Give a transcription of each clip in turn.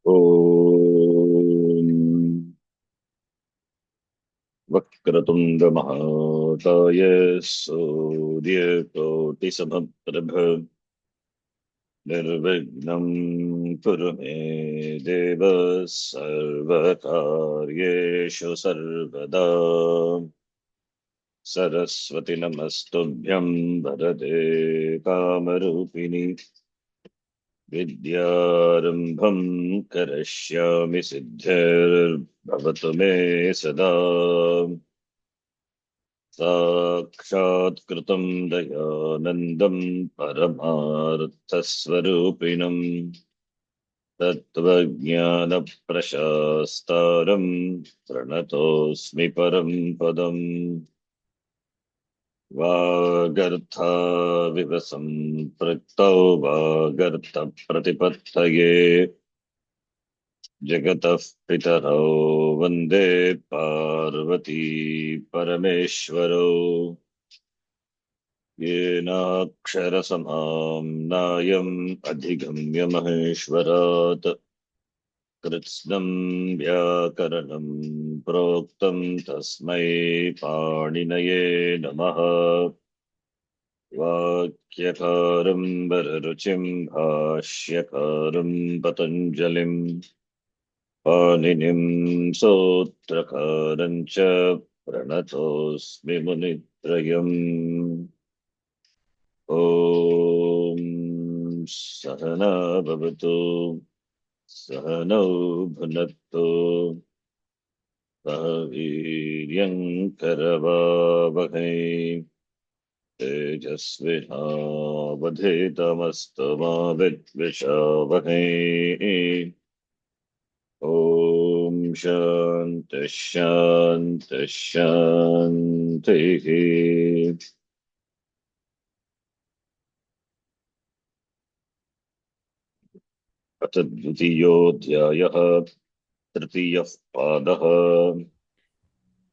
ॐ वक्रतुण्डमहाकाय सूर्यकोटिसमप्रभ निर्विघ्नं कुरु मे देव सर्वकार्येषु सर्वदा। सरस्वती नमस्तुभ्यं वरदे कामरूपिणि विद्यारम्भं करिष्यामि सिद्धिर्भवतु मे सदा। साक्षात्कृतं दयानन्दं परमार्थस्वरूपिणं तत्त्वज्ञानप्रशास्तारं प्रणतोऽस्मि परं पदम्। वागर्थाविव सम्पृक्तौ वागर्थप्रतिपत्तये जगतः पितरौ वन्दे पार्वती परमेश्वरौ। येनाक्षरसमाम्नायम् अधिगम्य महेश्वरात् कृत्स्नं व्याकरणं प्रोक्तं तस्मै पाणिनये नमः। वाक्यकारं वररुचिं भाष्यकारं पतञ्जलिं पाणिनिं सूत्रकारं च प्रणतोऽस्मि मुनित्रयम्। ॐ सहना भवतु सहनौ भुनक्तु सह वीर्यङ्करवावहै तेजस्विनावधीतमस्तु मा विद्विषावहै। ॐ शान्तिः शान्तिः शान्तिः। अथ द्वितीयोऽध्यायः तृतीयः पादः।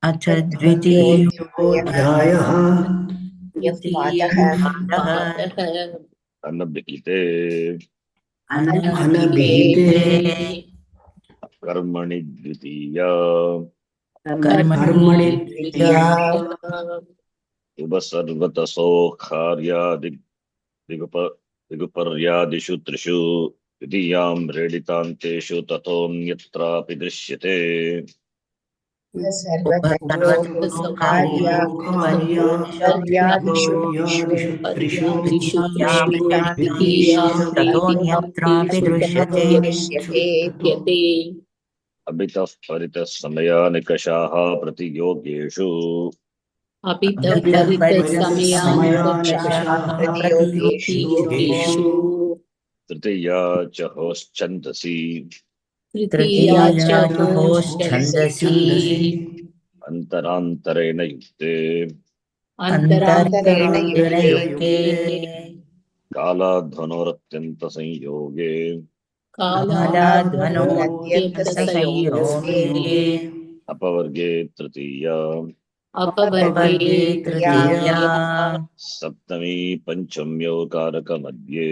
अथ द्वितीयोऽध्यायः तृतीयः पादः। अनभिहिते अनभिहिते कर्मणि द्वितीया कर्मणि द्वितीया उपसर्वतसो कार्यादिगुपर्यादिषु त्रिषु द्वितीयां रेडितान्तेषु ततोऽन्यत्रापि दृश्यते। सर्वतो कार्यादिषु त्रिषु ततोऽन्यत्रापि दृश्यते। दृश्यते। अभितः परितः समयानिकषाः प्रतियोगेषु प्रतियोगेषु तृतीया च होश्छन्दसि तृतीया च होश्छन्दसि अन्तरान्तरेण युक्ते अन्तरान्तरेण युक्ते कालाध्वनोरत्यन्तसंयोगे कालाध्वनोऽत्यन्तसंयोगे अपवर्गे तृतीया अपवर्गे तृतीया सप्तमी पञ्चम्योकारकमध्ये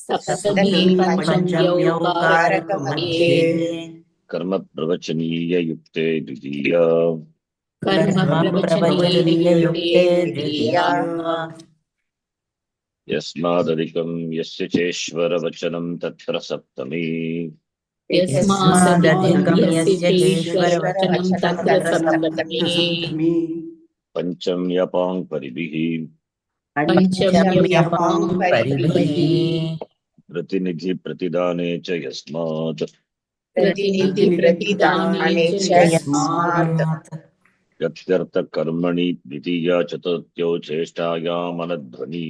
सप्तमी पञ्चम्यौकारकमध्ये कर्मप्रवचनीययुक्ते द्वितीया कर्मप्रवचनीययुक्ते द्वितीया यस्मादधिकं यस्य चेश्वरवचनं तत्र सप्तमी यस्मादधिकं यस्य चेश्वरवचनं तत्र सप्तमी पञ्चम्यपां परिभिः पञ्चम्यपां परिभिः प्रतिनिधिप्रतिदाने च यस्मात् प्रतिनिधिप्रतिदाने च यस्मात् गत्यर्थकर्मणि द्वितीया चतुर्थ्यो चेष्टायामनध्वनि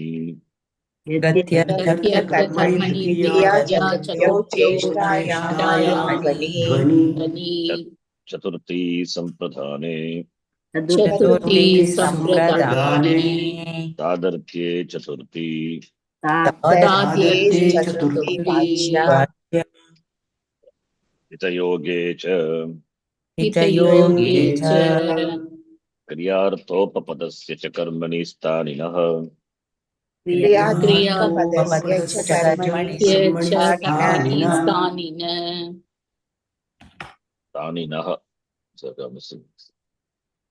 गत्यर्थकर्मणि द्वितीया चतुर्थ्यौ चेष्टायां ध्वनि चतुर्थी सम्प्रधाने चतुर्थी सम्प्रदाने तादर्थ्ये चतुर्थी तादर्थ्ये चतुर्थी हितयोगे च हितयोगे च क्रियार्थोपपदस्य च कर्मणि स्थानिनः क्रियारूपपदस्य च कर्मणि क्रियारूपपदस्य च कर्मणि स्थानिनः स्थानिनः तानिनः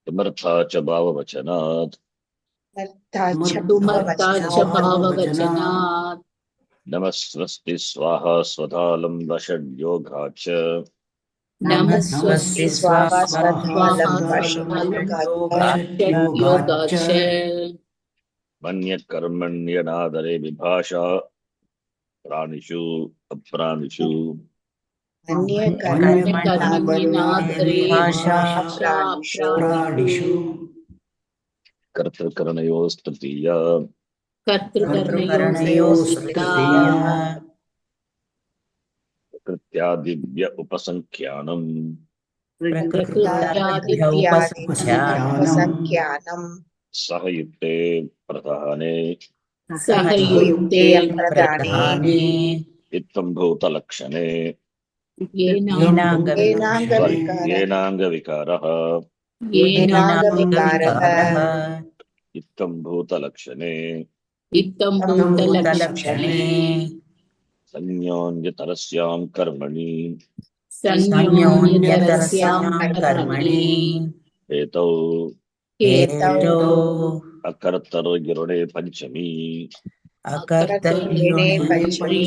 किमर्था च भाववचनात् तुमर्था च भाववचनात् नमस्वस्ति स्वाहा स्वधालं वषड्योगाच्च नमस्वस्ति नमस्ते स्वाहा स्वाहा स्वाहा स्वधालं स्वधालं योगाच्च षड्योगाच्च मन्यकर्मण्यनादरे विभाषा प्राणिषु अप्राणिषु अन्यकर्मण्यनादरे भाषा विभाषा प्राणिषु कर्तृकरणयोस्तृतीया कर्तृकर्णयोस्तृतीया कर्तृकरणयोस्तृतीया कृत्यादिव्य उपसंख्यानम् प्रकृत्यादिभ्य प्रकृत्यादिव्यवसंख्यानम् उपसंख्यानम् सह युक्ते प्रधाने सह युक्ते प्रधाने प्रधाने इत्थं भूतलक्षणे येनाङ्गविकारः येनाङ्गविकारः येनाङ्गविकारः इत्थं भूतलक्षणे इत्थं तं भूतलक्षणे संयोन्यतरस्यां कर्मणि संयोन्यतरस्यां संयोन्यतरस्यां कर्मणि हेतौ हेतौ हेतौ अकर्तर्युणे पञ्चमी अकर्तव्ये पञ्चमी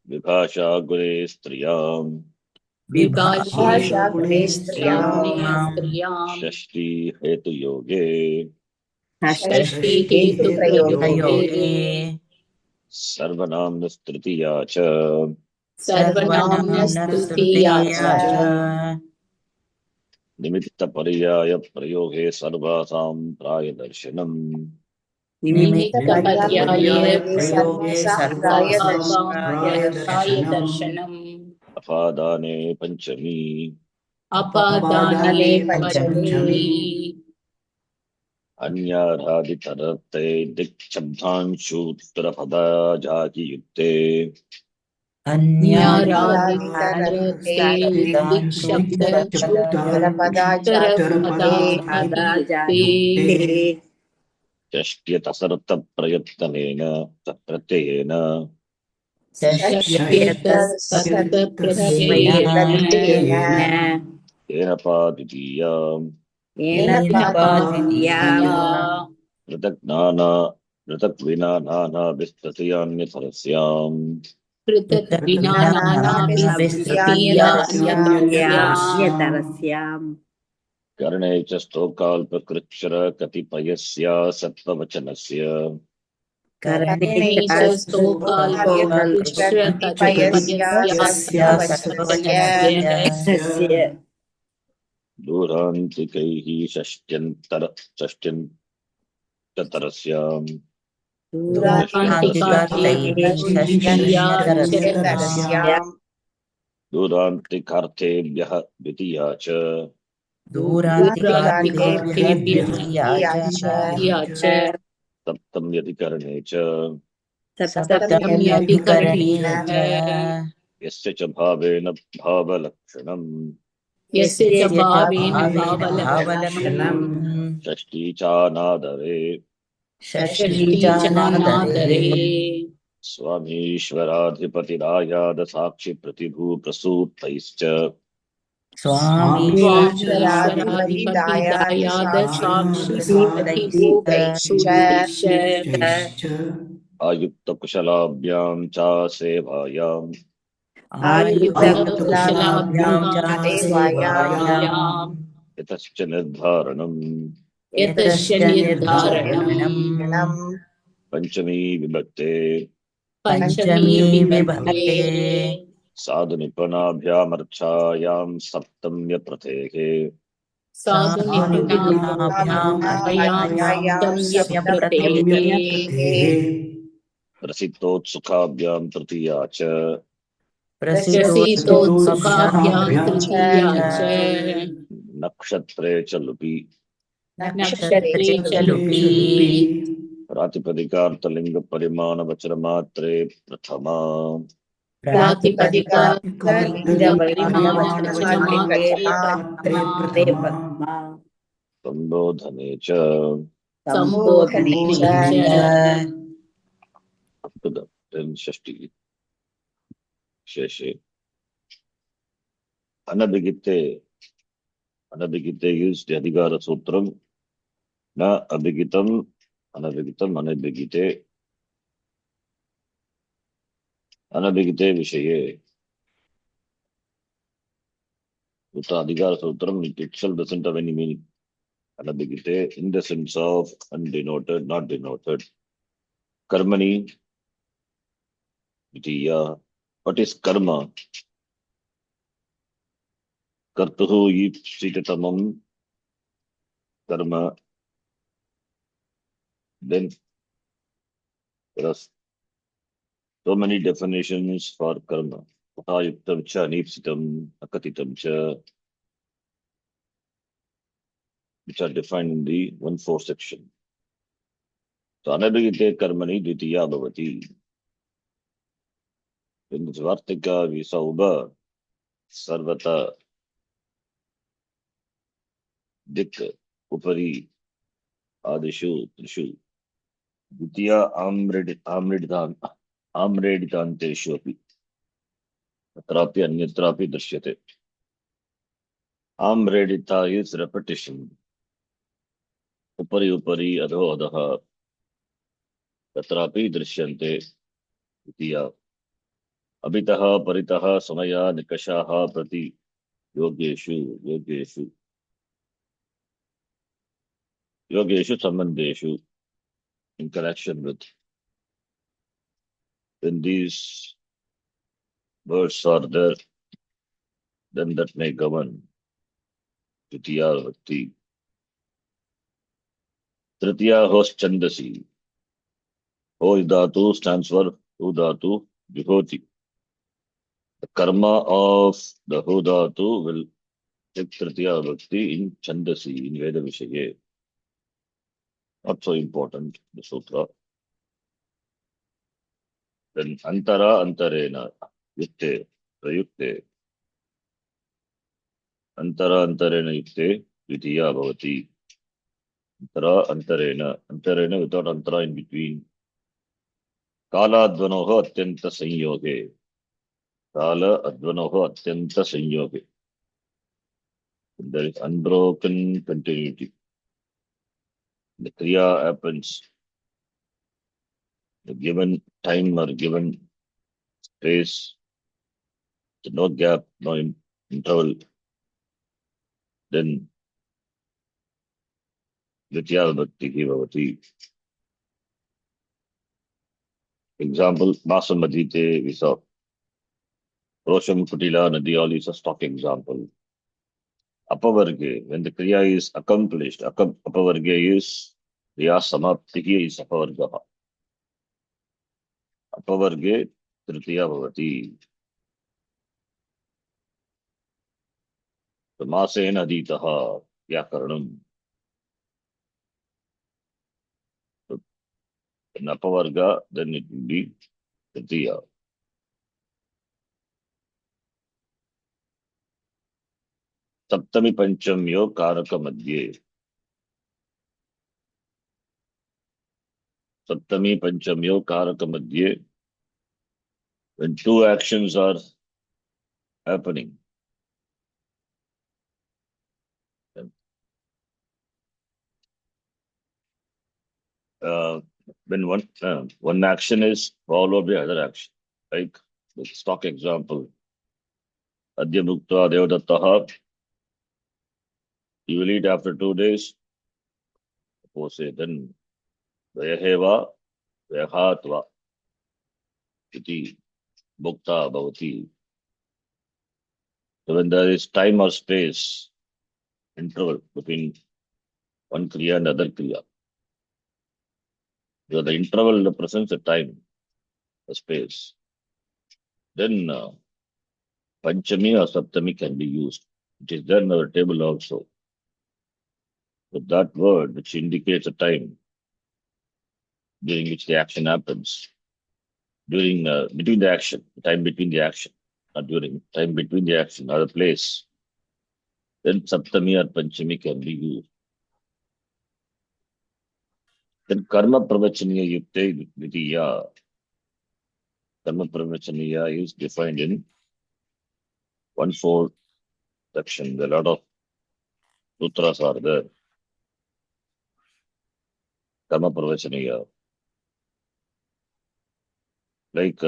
विभाषा गुणे स्त्रियाम् विभाषे भाषागुणे गुणे स्त्रियाम् स्त्रियां षष्ठी हेतुयोगे षष्ठी हेतुप्रयोगे हेतुप्रयोगे सर्वनाम्नस्तृतीया च सर्वनाम्नस्तृतीया च निमित्तपर्यायप्रयोगे सर्वासां प्रायदर्शनम् निमित्तपर्याये प्रयोगे सर्वासां सर्वासां प्रायदर्शनम् प्रायदर्शनम् अपादाने पञ्चमी अपादाने पञ्चमी पञ्चमी अन्यारादितरते दिक्शब्दांशूत्तरपदा जातियुक्ते अन्याराधितरते दिक्शब्द उत्तरपदाजातियुक्ते षष्ट्यतसर्तप्रयत्नेन प्रत्ययेन शक्यतस्तप्रत्ययेन तेन पादितीया पृथग्नाना पृथग्विना नानाभिस्तृतीयान्यतरस्याम् पृथक् विना नानाभिस्तृतीयान्यतरस्याम् कर्णे च स्तोकाल्पकृच्छ्र कतिपयस्य सत्त्ववचनस्य कर्णे च स्तोकाल्पकृच्छ्रकतिपयस्य सत्त्ववचनस्य दूरान्तिकैः षष्ट्यन्तरस्याम् दूरान्तिकार्थे दूरान्तिकार्थेभ्यः द्वितीया च दूरान्तिकार्थेभ्यः द्वितीया च सप्तम्यधिकरणे च सप्तम्यधिकरणे च यस्य च भावेन भावलक्षणम् यस्य च भावेन भावलक्षणम् षष्ठी चानादरे षष्ठी च नानादरे स्वामीश्वराधिपतिरायाद साक्षि प्रतिभू प्रसूतैश्च स्वामीश्वराधिपतिदायाद साक्षि प्रतिभूप्रसूतैश्च आयुक्तकुशलाभ्यां च सेवायाम् आयुक्तकुशलाभ्यां सेवायाम् सेवायाम् यतश्च निर्धारणम् यतश्च निर्धारणम् पञ्चमी विभक्ते पञ्चमी विभक्ते साधुनिपुणाभ्यामर्चायां सप्तम्यप्रथेः साधुनिपुणाभ्यां सप्तम्यप्रतेः प्रसिद्धोत्सुकाभ्यां तृतीया च प्रसीदोत्सुकाभ्यां तृतीया च नक्षत्रे च लुपि नक्षत्रे च लुपि प्रातिपदिकार्थलिङ्गपरिमाणवचनमात्रे प्रथमा प्रातिपदिकार्थलिङ्गपरिमाणवचनमात्रे प्रथमा सम्बोधने च संबोधने च षष्टि शेषे अनभिगिते used अधिकार सूत्रम न अभिगितम अनभिगिते विषये उत अधिकार सूत्रम itself doesn't have any meaning. Anabhigite in the sense of undenoted, not denoted. Karmani Vitiya. What is karma? Kartuhu ipsitatamam karma. Then there are so many definitions for karma. Ayuktam cha, nipsitam, akatitam cha, which are defined in the 1-4 section. So anabhigite karmani dvitiya bhavati. In the Vartika visauba sarvata dik upari adishu trishu dvitiya amreditanteshu api atrapi anyatrapi drishyate. Amredita is repetition. Upari adho adaha tatrapi drishyante dvitiya. Abhitaha paritaha samaya nikashaha prati yogeshu sambandeshu, in connection with. When these words are there, then that may govern Tritiya Bhakti. Tritiya hos Chandasi. Ho dhatu stands for Hu dhatu Vibhoti. The karma of the Hu dhatu will take Tritiya Bhakti in Chandasi, in Veda Vishaye. Not so important, the sutra. Then Antara Antarena Yukte Prayukte. Antara Antarena Yukte Tritiya Bhavati. Antara Antarena without Antara in between. Kala Advanoha Atyanta Sanyoge. Kala Advanoha Atyanta Sanyoge. There is unbroken continuity. The Kriya happens. The given time or given space, no gap, no interval. Then Ditya Bhakti Bhavati. Example, Masamadite we saw. Rosham Kutila Nadi is a stock example. Apavarge, when the Kriya is accomplished, Apavarge is Kriya Samaptihi is Apavargaha. Apavarge Tritiya Bhavati. The Masena Aditaha Rakaranam. In Apavarga, then it will be Tritiya. Saptami Panchamyo Karaka Madhye. Saptami Panchamyo Karaka Madhye. When two actions are happening, when one action is followed by other action, like the stock example, Adya Bhukta Devadattaha, you will eat after 2 days, suppose say, then Vayaheva Vayahatva Iti Bhukta Bhavati. So when there is time or space interval between one Kriya and other Kriya, so the interval represents the time, the space. Then Panchami or Saptami can be used. It is there in our table also. But that word which indicates a time during which the action happens, during between the action, time between the action, not during, time between the action or the place, then Saptami or Panchami can be used. Then karma pravachaniya yukte vidya. Karma pravachaniya is defined in 1/4 section. There are a lot of sutras are there. Karma pravachaniya. Like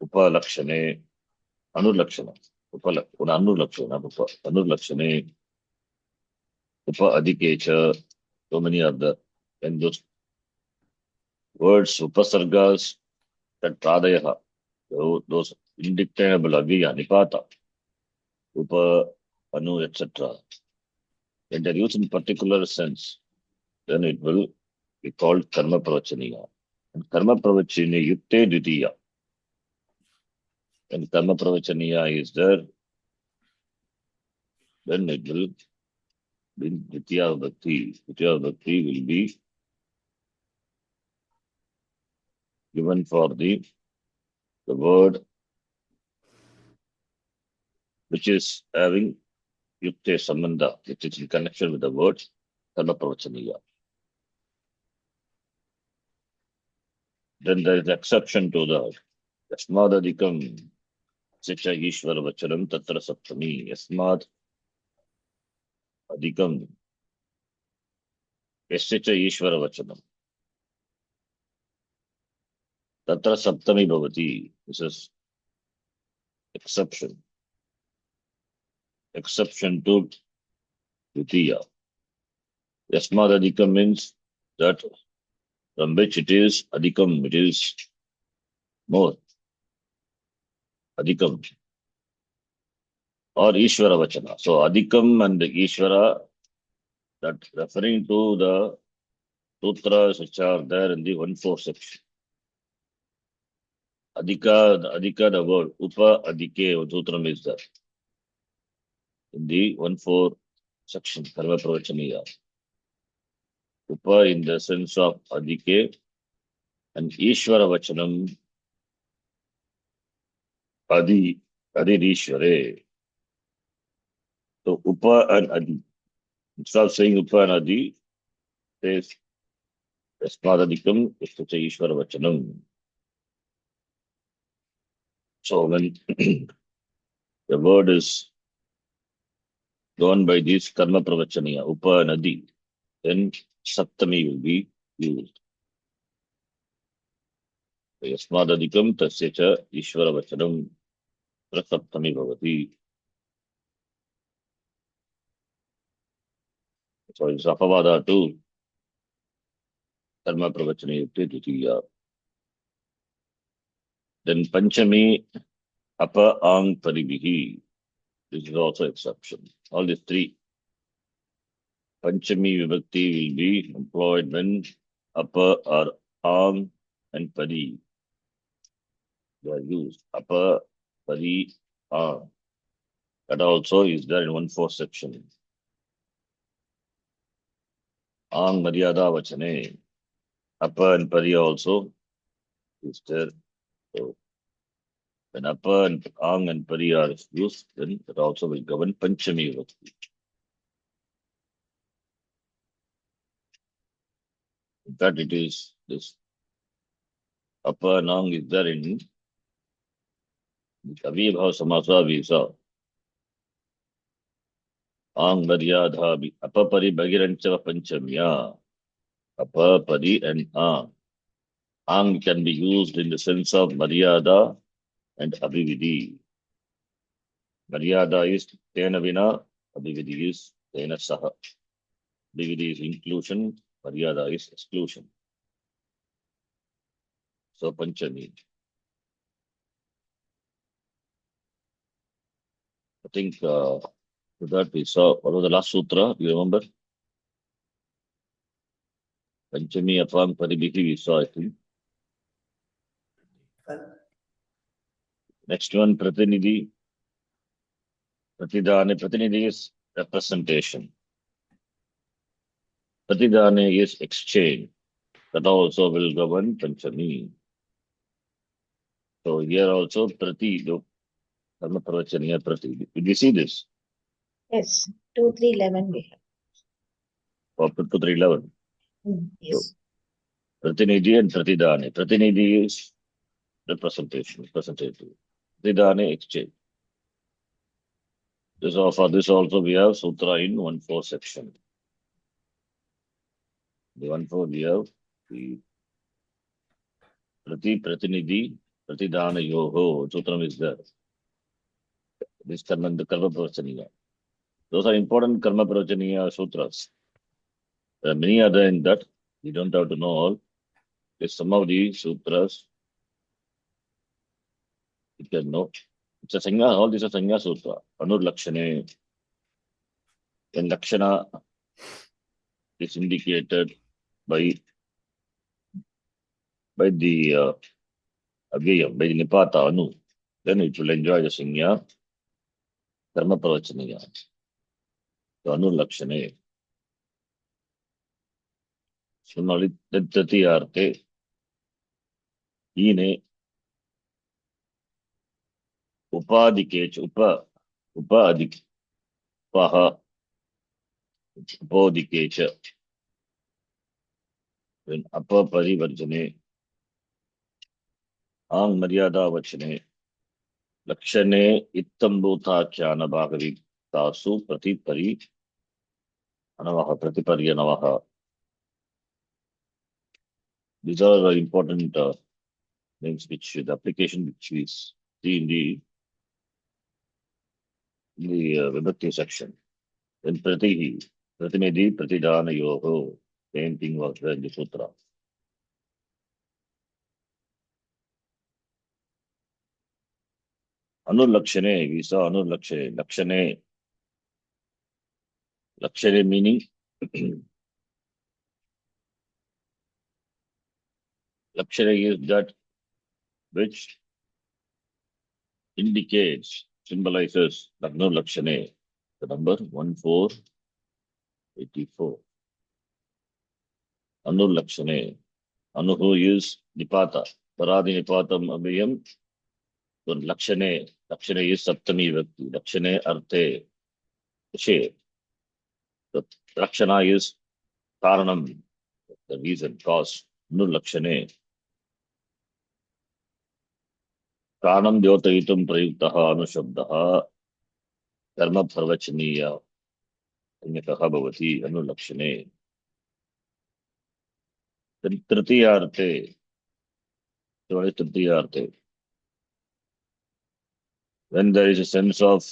upalakshane, anulakshana. Anulakshana, anulakshane, upa adikecha. So many are there. And those words, upasargas, that pradaya, those indictable aviya, nipata, upa, anu, etc. When they're used in particular sense, then it will be called karma pravachaniya. And karma pravachaniya yukte dvitiya. When karma pravachaniya is there, then it will be dvitiya bhakti. Dvitiya bhakti will be given for the word which is having yukte sambandha, which is in connection with the word karma pravachaniya. Then there is exception to the yasmadadikam sicha ishvara vachanam tatra saptami. Yasmad adikam yasicha ishvara vachanam tatra saptami bhavati. This is exception. Exception to Dvitiya. Yasmad adikam means that from which it is adikam, it is more. Adikam. Or Ishvara Vachana. So Adikam and Ishvara, that referring to the sutras which are there in the 1/4 section. Adika, the word, Upa Adike, sutram is there. In the 1/4 section, Karma Pravachaniya. Upa in the sense of Adike and Ishvara Vachanam, Adi Ishvare. So Upa and Adi. Instead of saying Upa and Adi, says Yasmadadikam Yastacha Ishvara Vachanam. So when the word is gone by this karma pravachaniya, Upa and Adi, then Saptami will be used. Yasmadadikam Tasyacha Ishvara Vachanam Prasaptami Bhavati. So it's Apavada to karma pravachaniya yukte dvitiya. Then Panchami Apa Ang Paribihi. This is also exception. All these three. Panchami Vibhakti will be employed when Apa or Ang and Pari. They are used. Apa, Pari, Ang. That also is there in 1/4 section. Ang Maryada Vachane. Apa and Pari also is there. So when Apa and Ang and Pari are used, then that also will govern Panchami Vibhakti. In fact, it is this Apa and Ang is there in Avibhav Samasa Visa. Ang Maryada Apa Pari Bhagiranchava Panchamya. Apa Pari and Ang. Ang can be used in the sense of Maryada and Abhividhi. Maryada is Tena Vina, Abhividhi is Tena Saha. Abhividhi is inclusion, Maryada is exclusion. So Panchami. I think to that we saw, what was the last sutra? Do you remember? Panchami Apam Paribhiti we saw, I think. Next one, Pratinidhi. Pratinidhi is representation. Pratidhane is exchange. That also will govern Panchami. So here also Prati, Karma Pravachaniya Prati. Did you see this? Yes, 2, 3, 11 we have. Or 2, 3, 11. Yes. Pratinidhi and Pratidhani. Pratinidhi is representation, representative. Pratidhani, exchange. For this also we have Sutra in 1-4 section. The 1-4 we have the Pratinidhi, Pratidhana Yoho, Sutram is there. This Karma Pravachaniya. Those are important Karma Pravachaniya sutras. There are many other in that. You don't have to know all. There's some of the sutras you can know. It's a Sangha, all these are Sangha Sutra. Anur Lakshane. When Lakshana is indicated by the Avyayam, by the Nipata Anu, then it will enjoy the Sangha Karma Pravachaniya. So Anur Lakshane. Sunali Tatiyarte. Ine Upadikech Upadik Paha Upodikecha. When Apa Parivarjane Ang Maryada Vachane Lakshane Ittambuta Kyana Bhagavi Tasu Pratipari Anavaha Pratipari Anavaha. These are important things which the application which we see in the Vibhakti section. Then Pratihi, Pratinidhi, Pratidhana Yoho, same thing was there in the Sutra. Anur Lakshane, we saw Anur Lakshane. Lakshane meaning Lakshane is that which indicates, symbolizes Anur Lakshane, the number 1484. Anur Lakshane. Anuhu is Nipata. Paradi Nipatam Abhayam. So Lakshane is Saptami Vibhakti. Lakshane Arte. She. The Lakshana is Karanam, the reason, cause. Anur Lakshane. Karanam Dyotayitam Prayuktaha Anushabdaha Karma Parvachaniya Anyakaha Bhavati Anur Lakshane. Then Tritiyarte. So what is Tritiyarte? When there is a sense of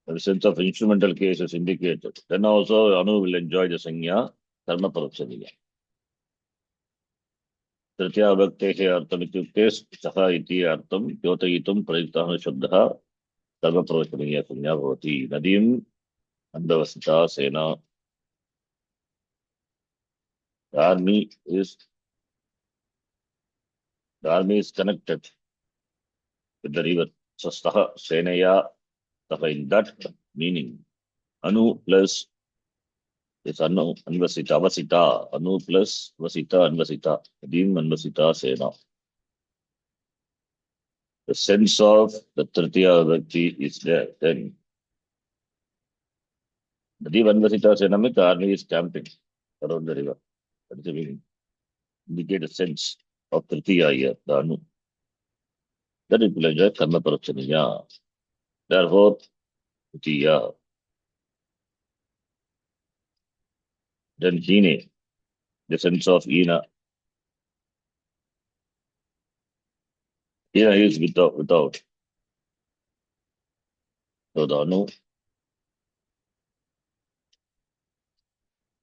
instrumental cases indicated, then also Anu will enjoy the Sangya Karma Parvachaniya. Tritya Bhaktehe Artam Ityukte Saha Iti Artam Dyotayitam Prayuktaha Anushabdaha Karma Parvachaniya Sangya Bhavati Nadim Andavasita Sena. The army is connected with the river. So Staha Senaya Staha, in that meaning, Anu plus is Anu Anvasita Vasita. Anu plus Vasita Anvasita. Nadim Anvasita Sena. The sense of the Tritiya Bhakti is there. Then Nadim Anvasita Sena means the army is camping around the river. That is the meaning. Indicate a sense of Tritiya here, the Anu. That it will enjoy Karma Parvachaniya. Therefore, Tritiya. Then Hine, the sense of Ina. Ina is without. So the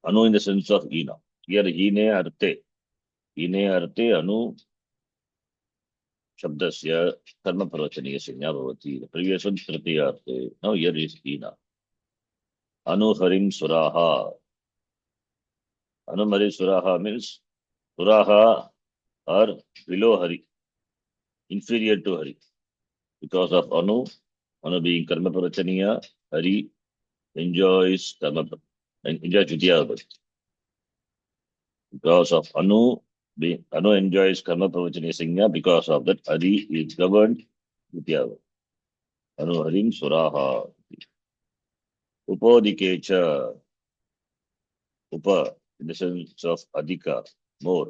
Anu in the sense of Ina. Here Hine Arte. Hine Arte Anu Shabdasya Karma Parvachaniya Sanya Bhavati. The previous one Tritiya Arte. Now here is Ina. Anu Harim Suraha. Anu Harim Suraha means Suraha are below Hari, inferior to Hari. Because of Anu being Karma Parvachaniya, Hari enjoys Tritiya Bhakti. Because of Anu enjoys Karma Pravachaniya Sangha, because of that Hari is governed Tritiya Bhakti. Anu Harim Suraha. Upodikecha. upa, in the sense of adhika, more,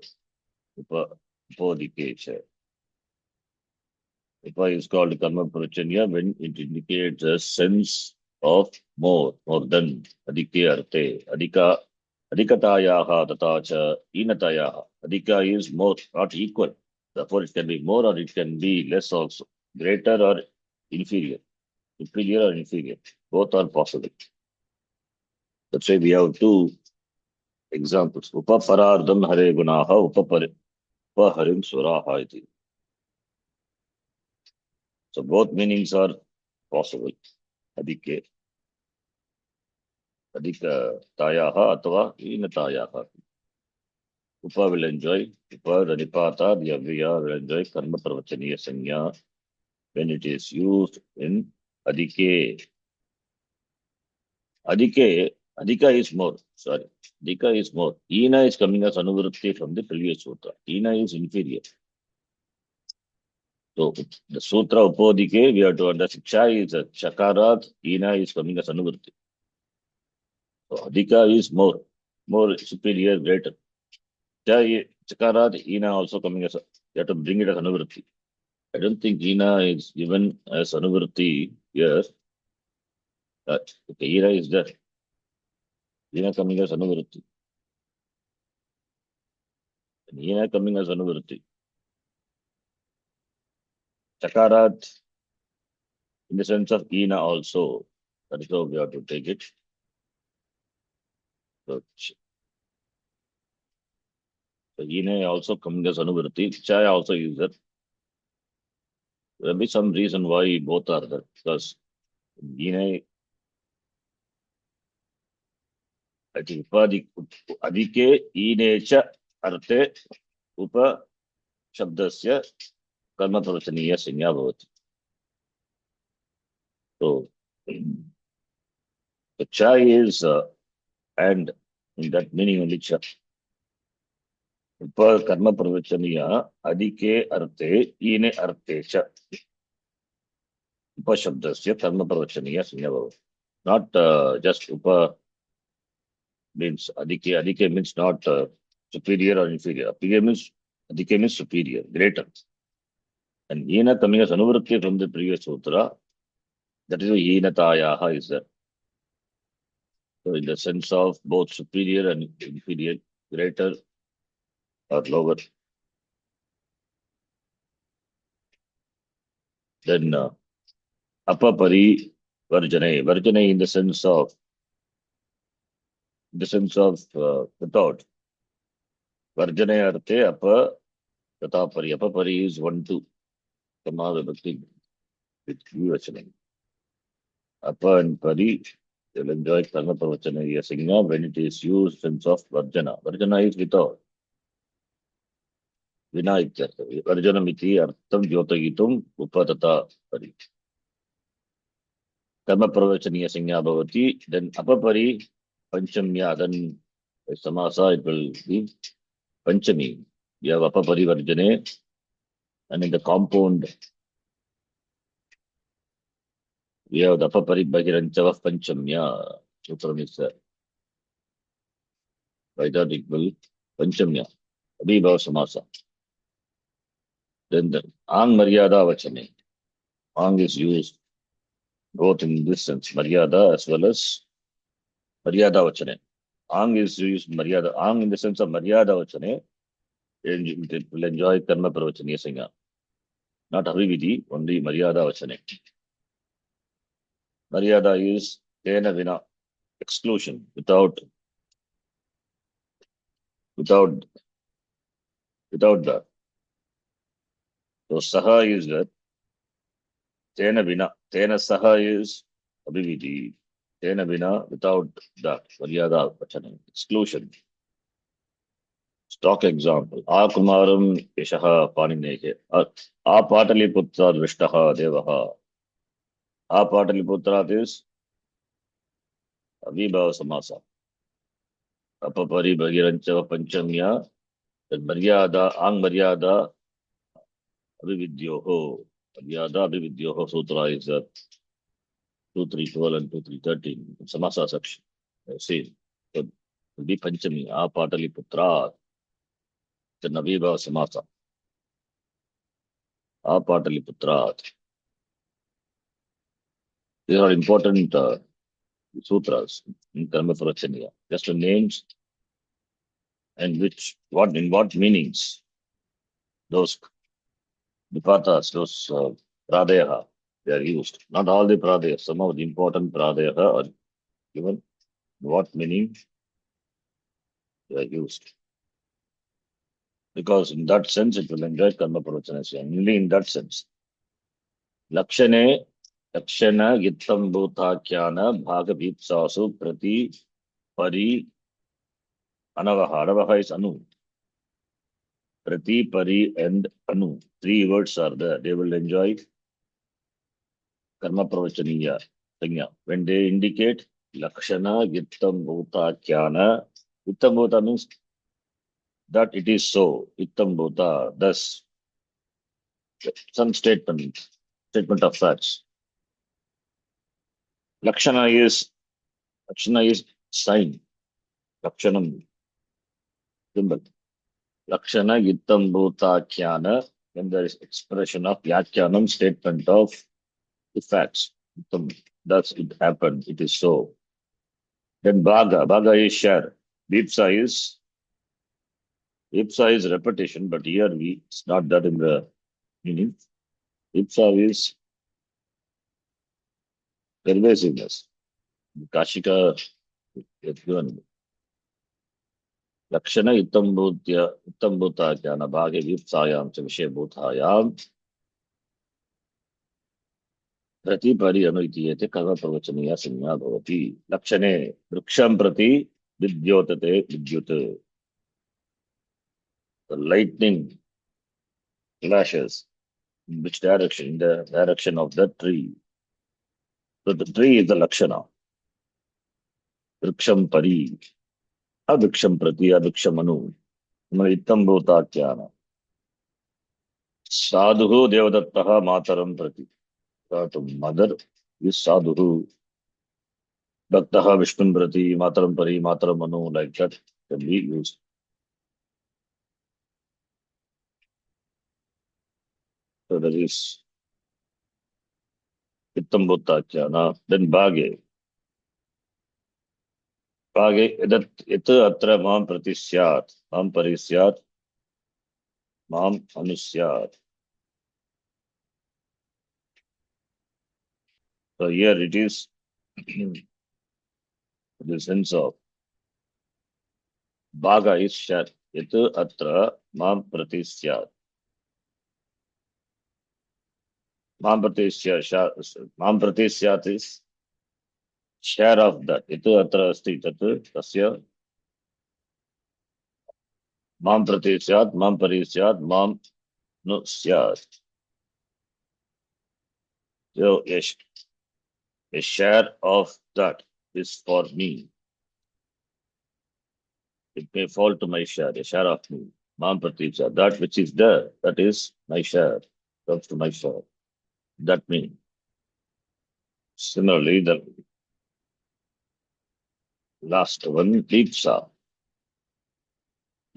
upa, upodikecha. Upa is called karma prachanya when it indicates a sense of more than adhike arte. Adhikatayaha tatacha inatayaha. Adhika is more, not equal. Therefore, it can be more or it can be less also. Greater or inferior. Superior or inferior. Both are possible. That's why we have two examples. Upaparardam hare gunaha, upaharim suraha iti. So both meanings are possible. Adhike. Adhika tayaha atava inatayaha. Upa will enjoy. Upa, the nipata, the avriya will enjoy karma pravachaniya sanya when it is used in adhike. Adhika is more. Sorry. Adhika is more. Ina is coming as anuvrutti from the previous sutra. Ina is inferior. So the sutra upodike, we have to understand. Shiksha is a chakarat. Ina is coming as anuvrutti. So adhika is more superior, greater. Chakarat, Ina also coming as you have to bring it as anuvrutti. I don't think Ina is given as anuvrutti here. Okay, Ina is there. Ina coming as anuvrutti. Ina coming as anuvrutti. Chakarat, in the sense of Ina also. That is how we have to take it. So Ina also coming as anuvrutti. Chaya also is there. There will be some reason why both are there. Because Ina, I think adhike inecha arte upa shabdasya karma pravachaniya sanya bhavati. So the cha is and in that meaning only cha. Upa karma pravachaniya adhike arte ine arte cha. Upa shabdasya karma pravachaniya sanya bhavati. Not just upa means adhike. Adhike means not superior or inferior. Adhike means superior, greater. And ina coming as anuvrutti from the previous sutra, that is why ina tayaha is there. So in the sense of both superior and inferior, greater or lower. Then apapari varjane. Varjane in the sense of without. Varjane arte apa tatapari. Apapari is 1-2. Kama vibhakti with vivachanam. Apa and pari, they will enjoy karma pravachana yasingha when it is used sense of varjana. Varjana is without. Vina ityartha. Varjanam iti artham jyotagitum upatata pari. Karma pravachaniya sanya bhavati, then apapari panchamya, then samasa it will be panchami. We have apapari varjane, and in the compound we have the apapari bhagiranchava panchamya. Sutram is there. By that it will panchamya. Abhibhava samasa. Then the ang maryada vachane. Ang is used both in this sense, maryada as well as maryada vachane. Ang is used maryada. Ang in the sense of maryada vachane. It will enjoy karma pravachaniya sanya. Not avividhi, only maryada vachane. Maryada is tena vina, exclusion, without that. So saha is that. Tena vina. Tena saha is avividhi. Tena vina, without that. Maryada vachane. Exclusion. Stock example. A kumaram yashaha paninehe. A pataliputra drishtaha devaha. A pataliputra is avibhava samasa. Apapari bhagiranchava panchamya. Then maryada, ang maryada, avividyoho. Maryada avividyoho sutra is 2.3.12 and 2.3.13. Samasa section. See. So will be Panchami, Apataliputra, the Navibha Samasa, Apataliputra. These are important sutras in Karma Pravachaniya. Just the names and in what meanings those vipatas, those pradaya, they are used. Not all the pradaya, some of the important pradaya are given what meaning they are used. Because in that sense, it will enjoy karma pravachanasya. Only in that sense. Lakshane, Lakshana, Gittam, Bhutakhyana, Bhagavipsasu, Prati, Pari, Anavaha. Anavaha is Anu. Prati, Pari, and Anu. Three words are there. They will enjoy karma pravachaniya. When they indicate Lakshana, Gittam, Bhutakhyana, Gittam, Bhuta means that it is so. Gittam, Bhuta, thus, some statement of facts. Lakshana is sign. Lakshanam, symbol. Lakshana Yittam Bhutakhyana, when there is expression of Yakyanam, statement of the facts. Thus it happened, it is so. Then Bhaga is share. Vipsa is repetition, but here it's not that in the meaning. Vipsa is pervasiveness. Kashika is given. Lakshana Ittam Bhutakhyana Bhage Vipsayam Chavishe Bhutayam Prati Pari Anuitiyate Karma Pravachaniya Sanya Bhavati. Lakshane Vriksham Prati Vidyotate Vidyut. The lightning flashes. In which direction? In the direction of the tree. So the tree is the Lakshana. Vriksham Pari. Avriksham Prati, Avriksham Anu. Ittam Bhutakhyana. Sadhu Devadattaha Mataram Prati. So mother is Sadhu. Daktaha Vishnum Prati, Mataram Pari, Mataram Anu, like that can be used. So there is Ittam Bhutakhyana. Then Bhage. Bhage, Ita Atra Mam Prati Syat, Mam Pari Syat, Mam Anusyat. So here it is the sense of Bhaga is share. Ita Atra Mam Prati Syat. Mam Prati Syat is share of that. Ita Atra Asti Tat Tasya Mam Prati Syat, Mam Pari Syat, Mam No Syat. So a share of that is for me. It may fall to my share, a share of me. Mam Prati Syat. That which is there, that is my share, comes to my share. That means. Similarly, the last one, Deepsa.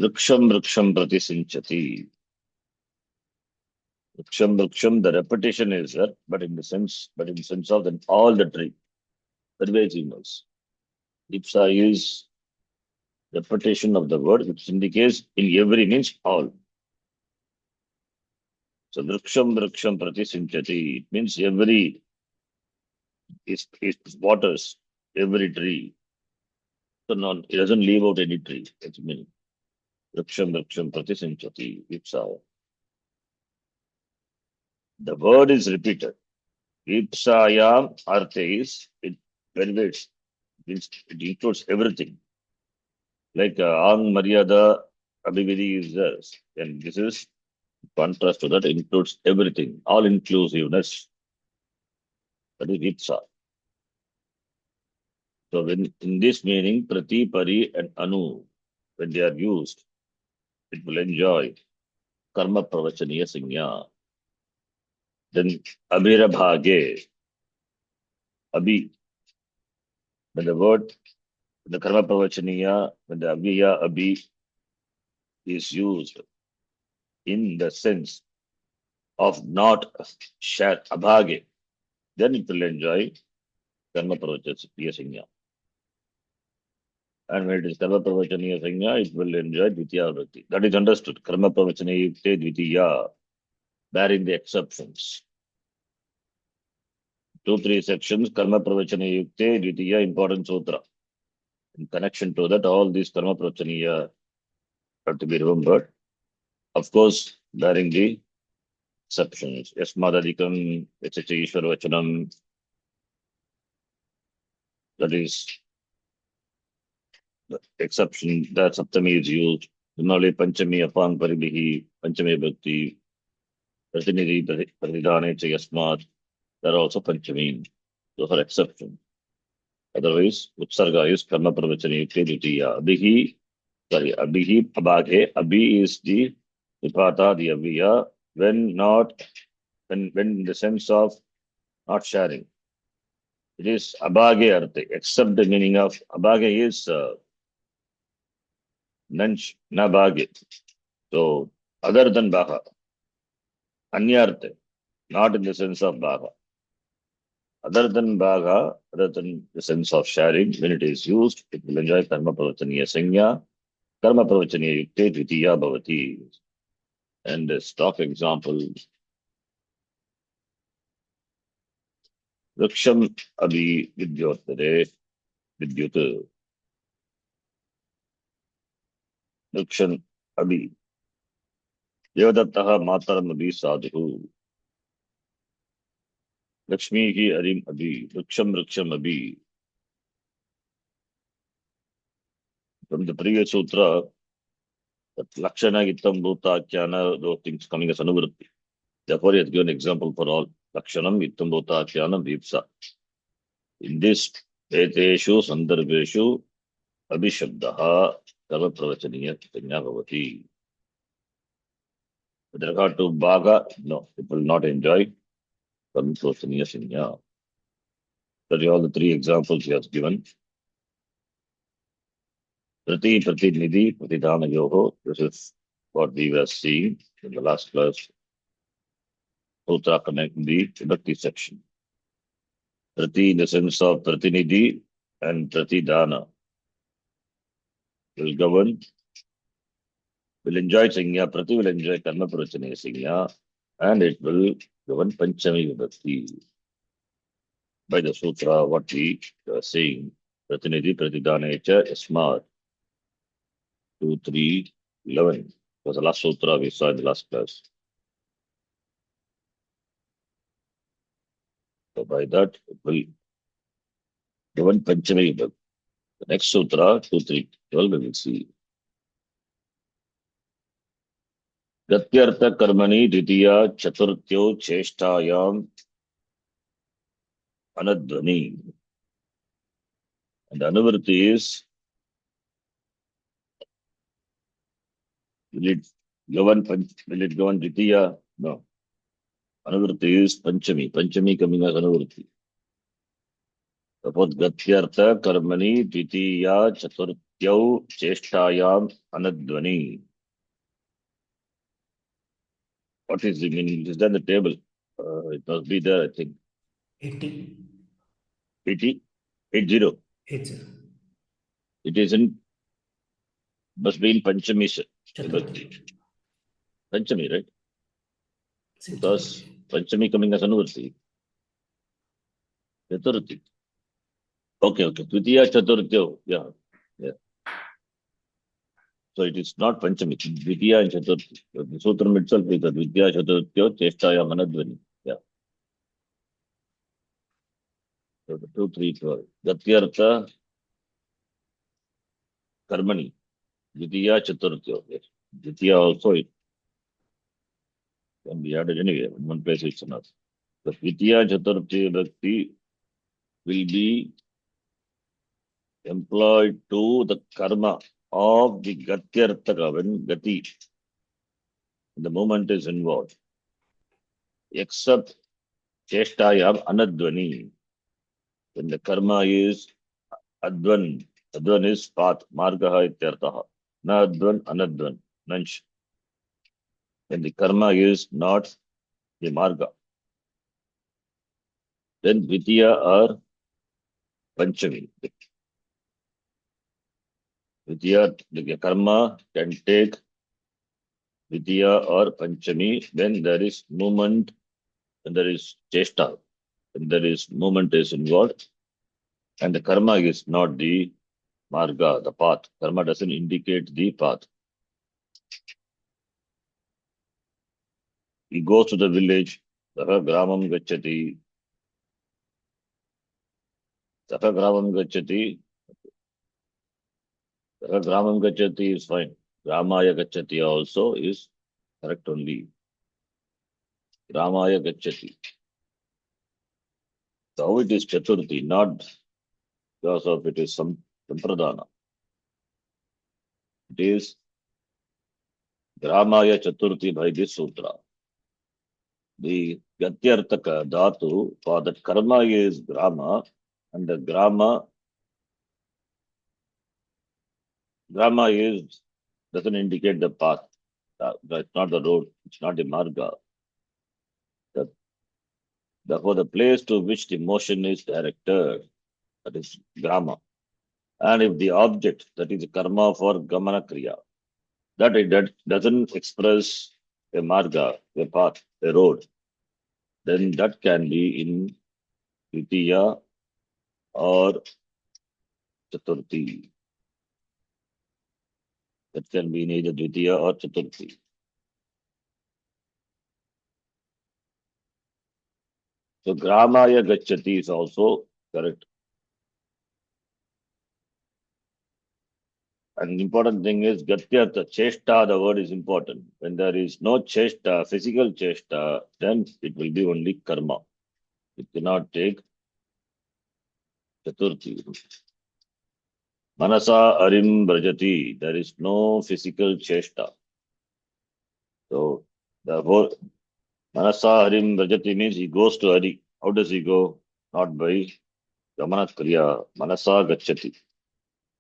Vriksham Prati Sinchati. Vriksham, the repetition is there, but in the sense of then all the tree, pervasiveness. Deepsa is repetition of the word, which indicates in every means all. So Vriksham Prati Sinchati, it means every is waters, every tree. So it doesn't leave out any tree. That's meaning. Vriksham Prati Sinchati, Vipsaya. The word is repeated. Vipsayam Arte is, it pervades, it includes everything. Like Ang Maryada Abhividi is there. And this is contrast to that, includes everything, all inclusiveness. That is Vipsa. So when in this meaning, Prati, Pari, and Anu, when they are used, it will enjoy Karma Pravachaniya Sanya. Then Abhira Bhage, Abhi, when the word The karma pravachaniya, when the avyaya abhi is used in the sense of not share abhage, then it will enjoy karma pravachaniya sanya. And when it is karma pravachaniya sanya, it will enjoy dvitiya vibhakti. That is understood. Karma pravachaniya yukte dvitiya, bearing the exceptions. 2-3 sections, karma pravachaniya yukte dvitiya, important sutra. In connection to that, all these karma pravachaniya have to be remembered. Of course, bearing the exceptions. Yasmadadikam, etc. Ishvara vachanam. That is the exception that Saptami is used. Similarly, Panchami upon Paribihi, Panchami Bhakti, Pratinidhi, Pradidhane, Yasmat. There are also Panchami. Those are exceptions. Otherwise, Utsarga is Karma Pravachani Dvitiya. Abhihi, Abhihi, Abhage. Abhi is the Vipata, the Abhiya, when not, when in the sense of not sharing. It is Abhage Arte, except the meaning of Abhage is Nanch, na Bhage. So, other than Bhaga, Anyarte, not in the sense of Bhaga. Other than Bhaga, other than the sense of sharing, when it is used, it will enjoy Karma Pravachaniya Sanya, Karma Pravachaniya Yukte Dvitiya Bhavati. And the stock example, Vriksham Abhi Vidyotare, Vidyut, Vriksham Abhi, Devadattaha Mataram Abhi Sadhu, Lakshmi Hi Arim Abhi, Vriksham Abhi. From the previous sutra, that Lakshana Gittam Bhuta Akyana, those things coming as Anuvritti. Therefore, he has given example for all. Lakshanam Gittam Bhuta Akyana Vipsa. In this, Eteshu Sandarbeshu Abhishabdaha Karma Pravachaniya Sanya Bhavati. With regard to Bhaga, no, it will not enjoy Karma Pravachaniya Sanya. That are all the 3 examples he has given. Prati, Pratinidhi, Pratidhana Yoho. This is what we were seeing in the last class. Sutra connecting the Vibhakti section. Prati in the sense of Pratinidhi and Pratidhana will govern, will enjoy Sanya, Prati will enjoy Karma Pravachaniya Sanya, and it will govern Panchami Vibhakti. By the Sutra, what we are saying, Pratinidhi, Pratidhana, Yasmat, 2, 3, 11 was the last Sutra we saw in the last class. So by that, it will govern Panchami Vibhakti. The next Sutra, 2, 3, 12, we will see. Gatyartha Karmani Dvitiya Chaturtyo Cheshtayam Anadvani. And the Anuvritti is, will it govern Dvitiya? No. Anuvritti is Panchami. Panchami coming as Anuvritti. Suppose Gatyartha Karmani Dvitiya Chaturtyo Cheshtayam Anadvani. What is the meaning? It is there in the table. It must be there, I think. 80. 80? 80. 80. It is in, must be in Panchami. Chaturthi. Panchami, right? Seems Because to be. Panchami coming as Anuvritti. Chaturthi. Okay. Dvitiya Chaturthyo. Yeah. So it is not Panchami, it's Dvitiya and Chaturthi. The Sutram itself is the Dvitiya Chaturthyo Cheshtaya Manadvani. Yeah. So the 2, 3, 12. Gatyartha Karmani. Dvitiya Chaturthyo. Yes. Dvitiya also it can be added anyway. In one place it's enough. The Dvitiya Chaturthya Bhakti will be employed to the karma of the Gatyartha when Gati. The moment is involved. Except Cheshtayam Anadvani. When the karma is Advan, Advan is path, margaha ityartaha. Na advan, anadvan, nanch. When the karma is not the marga, then Vidya or Panchami. Vidya, the karma can take Vidya or Panchami when there is movement, when there is chesta, when there is movement is involved, and the karma is not the marga, the path. Karma doesn't indicate the path. He goes to the village, Saha Gramam Gachati, Saha Gramam Gachati, Saha Gramam Gachati is fine. Gramaya Gachati also is correct only. Gramaya Gachati. So how it is Chaturthi, not because of it is some Sampradana. It is Gramaya Chaturthi by this sutra. The Gatyartaka Dhatu for that karma is Grama, and the Grama is doesn't indicate the path. That's not the road, it's not the marga. Therefore, the place to which the motion is directed, that is Grama. And if the object, that is karma for Gamana Kriya, that it doesn't express a marga, a path, a road, then that can be in Vitiya or Chaturthi. That can be in either Dvitiya or Chaturthi. So Gramaya Gachati is also correct. And the important thing is Gatyartha, Cheshta, the word is important. When there is no Cheshta, physical Cheshta, then it will be only Karma. It cannot take Chaturthi. Manasa Arim Brajati, there is no physical Cheshta. So therefore, Manasa Harim Brajati means he goes to Hari. How does he go? Not by Gamana Kriya, Manasa Gachati.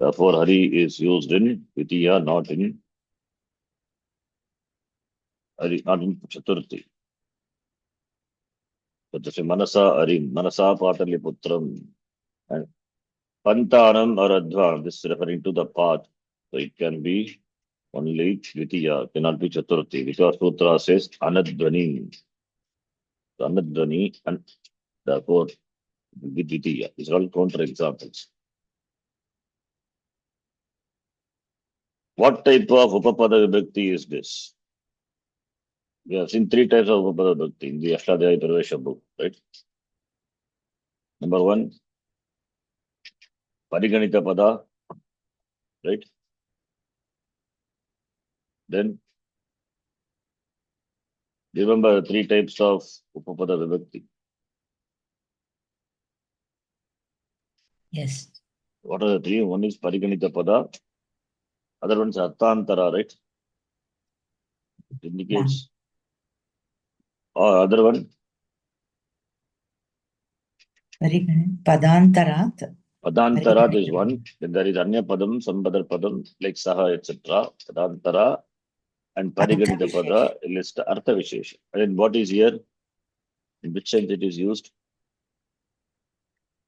Therefore, Hari is used in Vitiya, not in Hari, not in Chaturthi. So this is Manasa Harim, Manasa Patali Putram. And Pantanam or Advan, this is referring to the path. So it can be only Vitiya, cannot be Chaturthi, because Sutra says Anadvani. So Anadvani, and therefore, Vitiya. These are all counter examples. What type of Upapada Vibhakti is this? We have seen three types of Upapada Vibhakti in the Ashtadhyayi Pravesha book, right? Number one, Pariganita Pada, right? Then, do you remember the three types of Upapada Vibhakti? Yes. What are the three? One is Pariganita Pada, other one is Arthantara, right? It indicates. Or other one, Padantarat. Padantara is one. Then there is Anya Padam, some other Padam, like Saha, etc. Padantara and Pariganita Pada is the Artha Vishesha. And then what is here? In which sense it is used?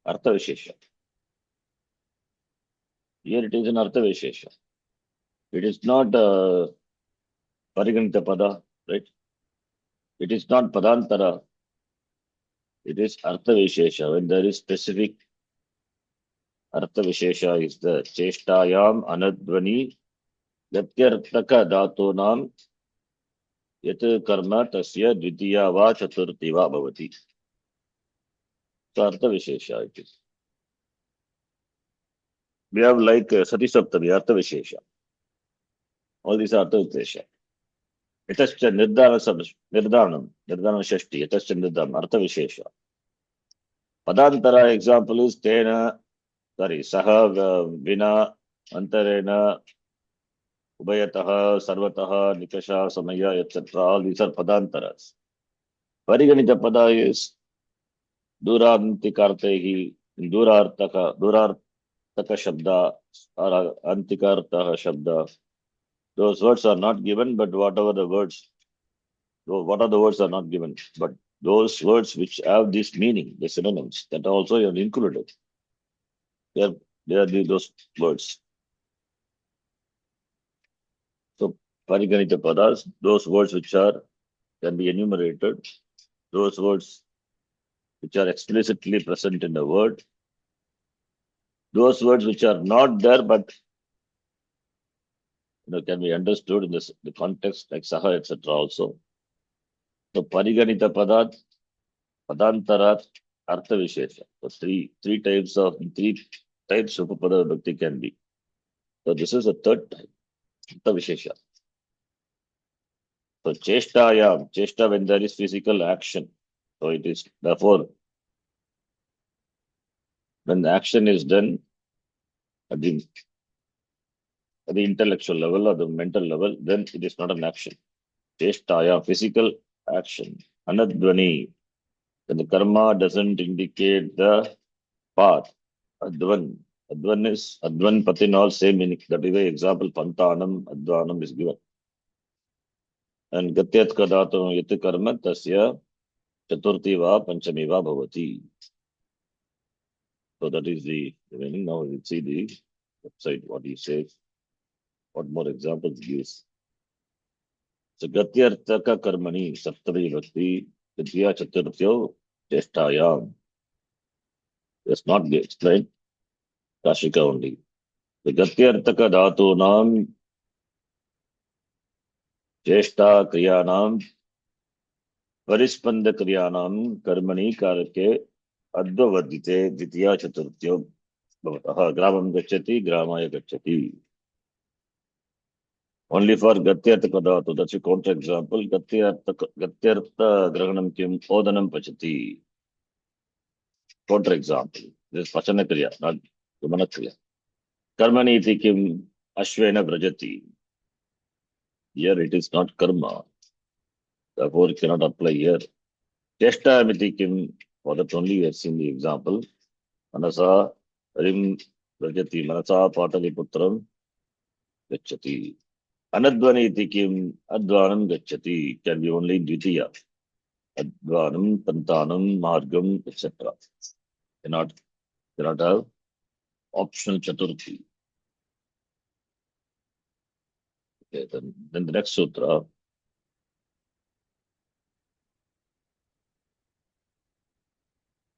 Artha Vishesha. Here it is an Artha Vishesha. It is not Pariganita Pada, right? It is not Padantara. It is Artha Vishesha. When there is specific Artha Vishesha is the Cheshtayam Anadvani Gatyartaka Dhatunam Yat Karma Tasya Dvitiya Va Chaturthi Va Bhavati. So Artha Vishesha it is. We have like Sati Saptami, Artha Vishesha. All these are Artha Vishesha. Yatascha Nirdanam Shashti, Yatascha Nirdanam, Artha Vishesha. Padantara example is Tena, Saha, Vina, Antarena, Ubayataha, Sarvataha, Nikasha, Samaya, etc. All these are Padantaras. Pariganita Pada is Durantikartehi, Durartaka Artaka Shabda or Antikartaha Shabda. Those words are not given, but whatever the words, what are the words are not given, but those words which have this meaning, the synonyms, that also you have included. They are, those words. So Pariganita Padas, those words which are can be enumerated, those words which are explicitly present in the word, those words which are not there but can be understood in this the context like Saha, etc. also. So Pariganita Padat, Padantarat, Artha Vishesha. So three types of Upapada Bhakti can be. So this is the third type, Artha Vishesha. So Cheshta when there is physical action. So it is therefore when the action is done at the intellectual level or the mental level, then it is not an action. Cheshtaya, physical action. Anadvani, when the karma doesn't indicate the path. Advan. Advan patin all same meaning. That is the example Pantanam, Advanam is given. And Gatyat Kadatam Yati Karma Tasya Chaturthi va Panchami va Bhavati. So that is the meaning. Now we see the website, what he says, what more examples he gives. So Gatyartaka Karmani Saptari Bhakti Vidya Chaturthyo Cheshtayam. That's not be explained. Kashika only. The Gatyartaka Dhatunam Cheshta Kriyanam Parispanda Kriyanam Karmani Karake Advavadite Ditya Chaturthyo Bhavataha Gramam Gachati Gramaya Gachati. Only for Gatyartha Kadatu, that's a counter example. Gatyartha Grahanam Kim Odanam Pachati. Counter example. This is Pachana Kriya, not Gumana Kriya. Karmani iti kim Ashvena Brajati. Here it is not karma. Therefore, it cannot apply here. Cheshta miti kim, for that only we have seen the example. Manasa Rim Brajati. Manasa Patali Putram Gachati. Anadvani iti kim Advanam Gachati. Can be only Dvitiya. Advanam, Pantanam, Margam, etc. Cannot have optional Chaturthi. Okay, then the next sutra.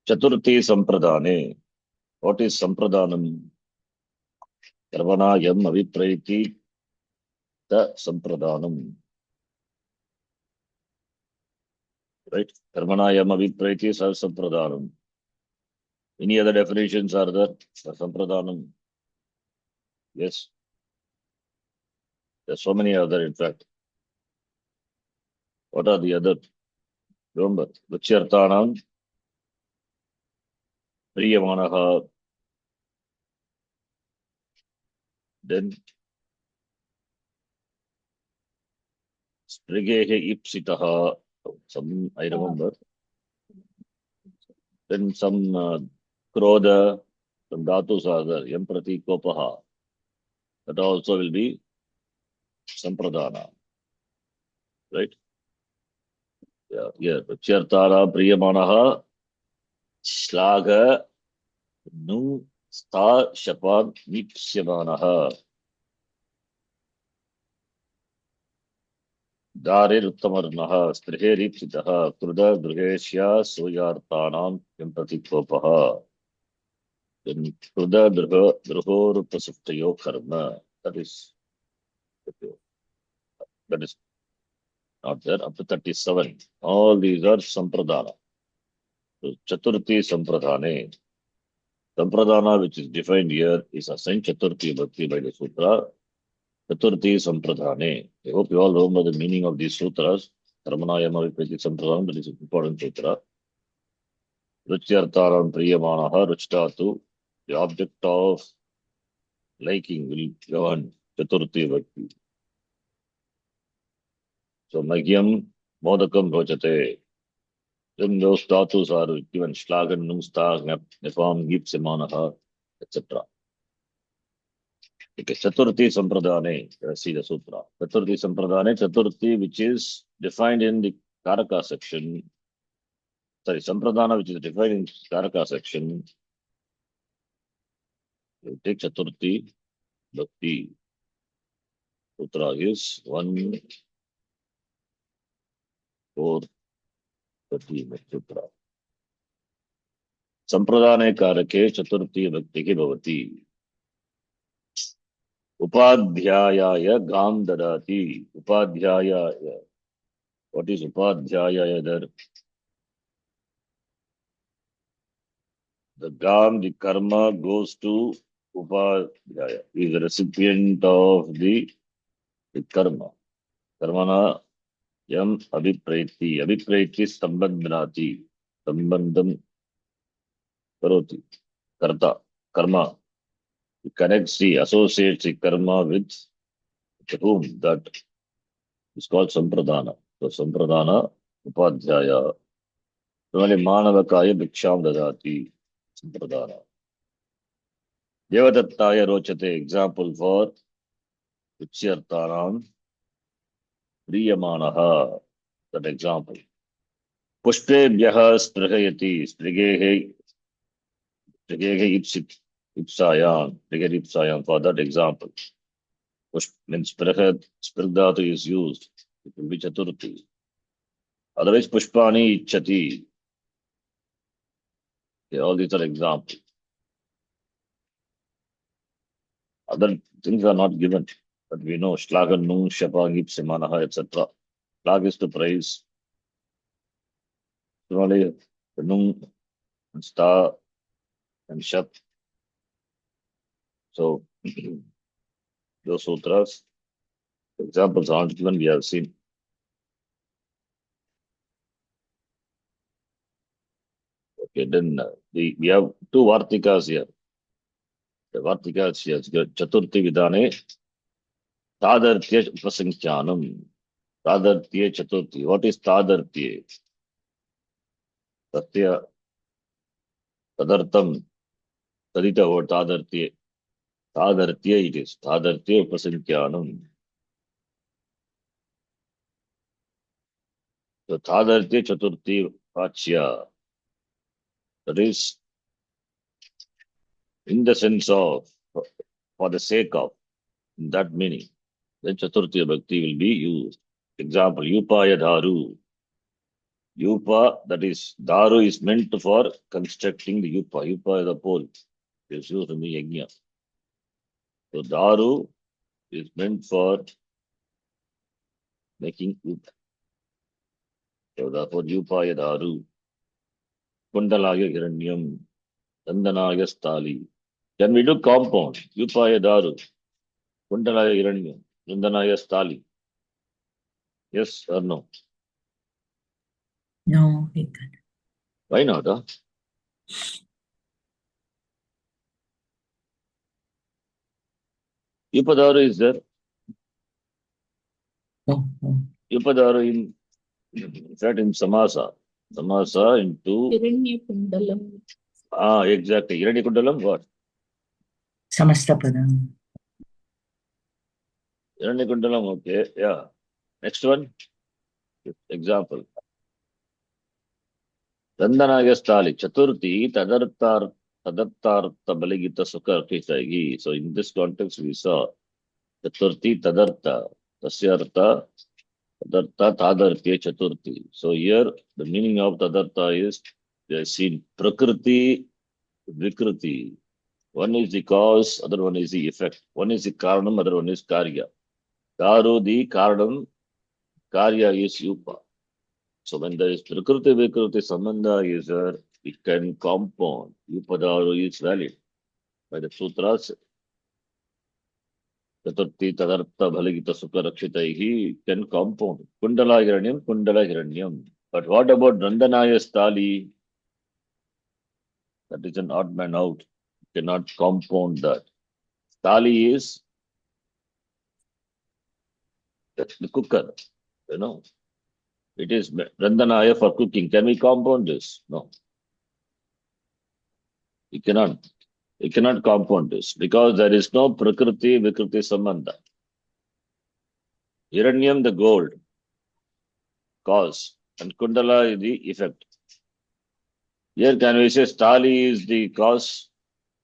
Chaturthi Sampradane. What is Sampradanam? Karvana Yam Avipraiti Ta Sampradanam. Right? Karvana Yam Avipraiti Sa Sampradanam. Any other definitions are there for Sampradanam? Yes. There's so many other, in fact. What are the other? Remember, Vichyartanam, Priyamanaha, then Sprigehe Ipsitaha, some I remember. Then some Krodha, some Dhatus are there, Yamprati Kopaha. That also will be Sampradana. Right? Yeah. Vichyartara, Priyamanaha, Shlaga, Nu, Sta, Shapan, Nipsyamanaha. Darir Uttamarnaha, Strihe Ripsitaha, Kruda, Drugeshya, Soyartanam, Yamprati Then Kruda, Druho, Rupasuftayo Karma. That is not there. Up to 37. All these are Sampradana. So Chaturthi Sampradane. Sampradana, which is defined here, is assigned Chaturthi Bhakti by the Sutra. Chaturthi Sampradane. I hope you all remember the meaning of these sutras. Karmanayama Vipati Sampradana, that is an important sutra. Ruchyartaram Priyamanaha, Ruchtatu, the object of liking will govern Chaturthi Bhakti. So Magyam Modakam Rojate. Then those dhatus are given Shlagan, Numstag, Nepam, Gipsemanaha, etc. Okay, Chaturthi Sampradane, see the Sutra. Chaturthi Sampradane, Chaturthi, which is defined in the Karaka section. Sorry, Sampradana, which is defined in Karaka section. You take Chaturthi, Bhakti. Sutra is 1, 4, 13 Sutra. Sampradane Karake, Chaturthi Bhakti ki Bhavati. Upadhyayaya Gam Dadati. Upadhyayaya. What is Upadhyayaya there? The Gam, the karma goes to Upadhyaya. He is the recipient of the karma. Karmana yam abhipraiti. Abhipraiti sambandhanati. Sambandham karoti. Karta. Karma. He connects the, associates the karma with whom? That is called Sampradana. So Sampradana, Upadhyaya. Similarly, Manavakaya Bhiksham Dadati. Sampradana. Devadattaya Rochate, example for Uchyartanam Priyamanaha. That example. Pushpebhyaha sprihayati. Sprigehe ipsayam. Sprigehe ipsayam. For that example. Pushp means sprigdhatu is used. It will be Chaturthi. Otherwise, Pushpani ichchati. Okay, all these are examples. Other things are not given, but we know Shlagan, Nung, Shapagip, Simanaha, etc. Shlag is to praise. Similarly, the Nung and Sta and Shap. So, those sutras, examples aren't given, we have seen. Okay, then we have two Vartikas here. The Vartikas here, Chaturthi Vidane, Tadartya Upasankyanam. Tadartya Chaturthi. What is Tadartya? Satya, Tadartam, Tadita or Tadartya. Tadartya it is. Tadartya Upasankyanam. So Tadartya Chaturthi Pachya. That is in the sense of, for the sake of, in that meaning, then Chaturthi Bhakti will be used. Example, Upaya Dharu. Upa, that is, Dharu is meant for constructing the Upa. Upa is the pole. It is used in the Yajna. So Dharu is meant for making Upa. So therefore, Upaya Dharu. Kundalaya Hiranyam. Dandanaya Stali. Can we do compound? Upaya Dharu. Kundalaya Hiranyam. Dandanaya Stali. Yes or no? No, we can't. Why not? Huh? Upadaru is there. Oh, oh. Upadaru in fact in Samasa. Samasa into. Hiranyakundalam. Exactly. Hiranyakundalam what? Samastapadam. Hiranyakundalam, okay. Yeah. Next one. Example. Dandanaya Stali. Chaturthi Tadartar Baligita Sukar Kishagi. So in this context we saw Chaturthi Tadarta. Tasyartha Tadarta Tadartya Chaturthi. So here the meaning of Tadarta is we have seen Prakriti, Vikriti. One is the cause, other one is the effect. One is the Karanam, other one is Karya. Karu the Karanam, Karya is Yupa. So when there is Prakriti Vikriti Sambandha is there, it can compound. Upadaru is valid. By the sutras, Chaturthi Tadartha Bhalagita Sukha Rakshitaihi can compound. Kundala Hiranyam. But what about Nandanaya Stali? That is an odd man out. You cannot compound that. Stali is the cooker. You know, it is Randanaya for cooking. Can we compound this? No. We cannot. You cannot compound this because there is no Prakriti Vikriti Sambandha. Hiranyam, the gold, cause, and Kundala is the effect. Here can we say Stali is the cause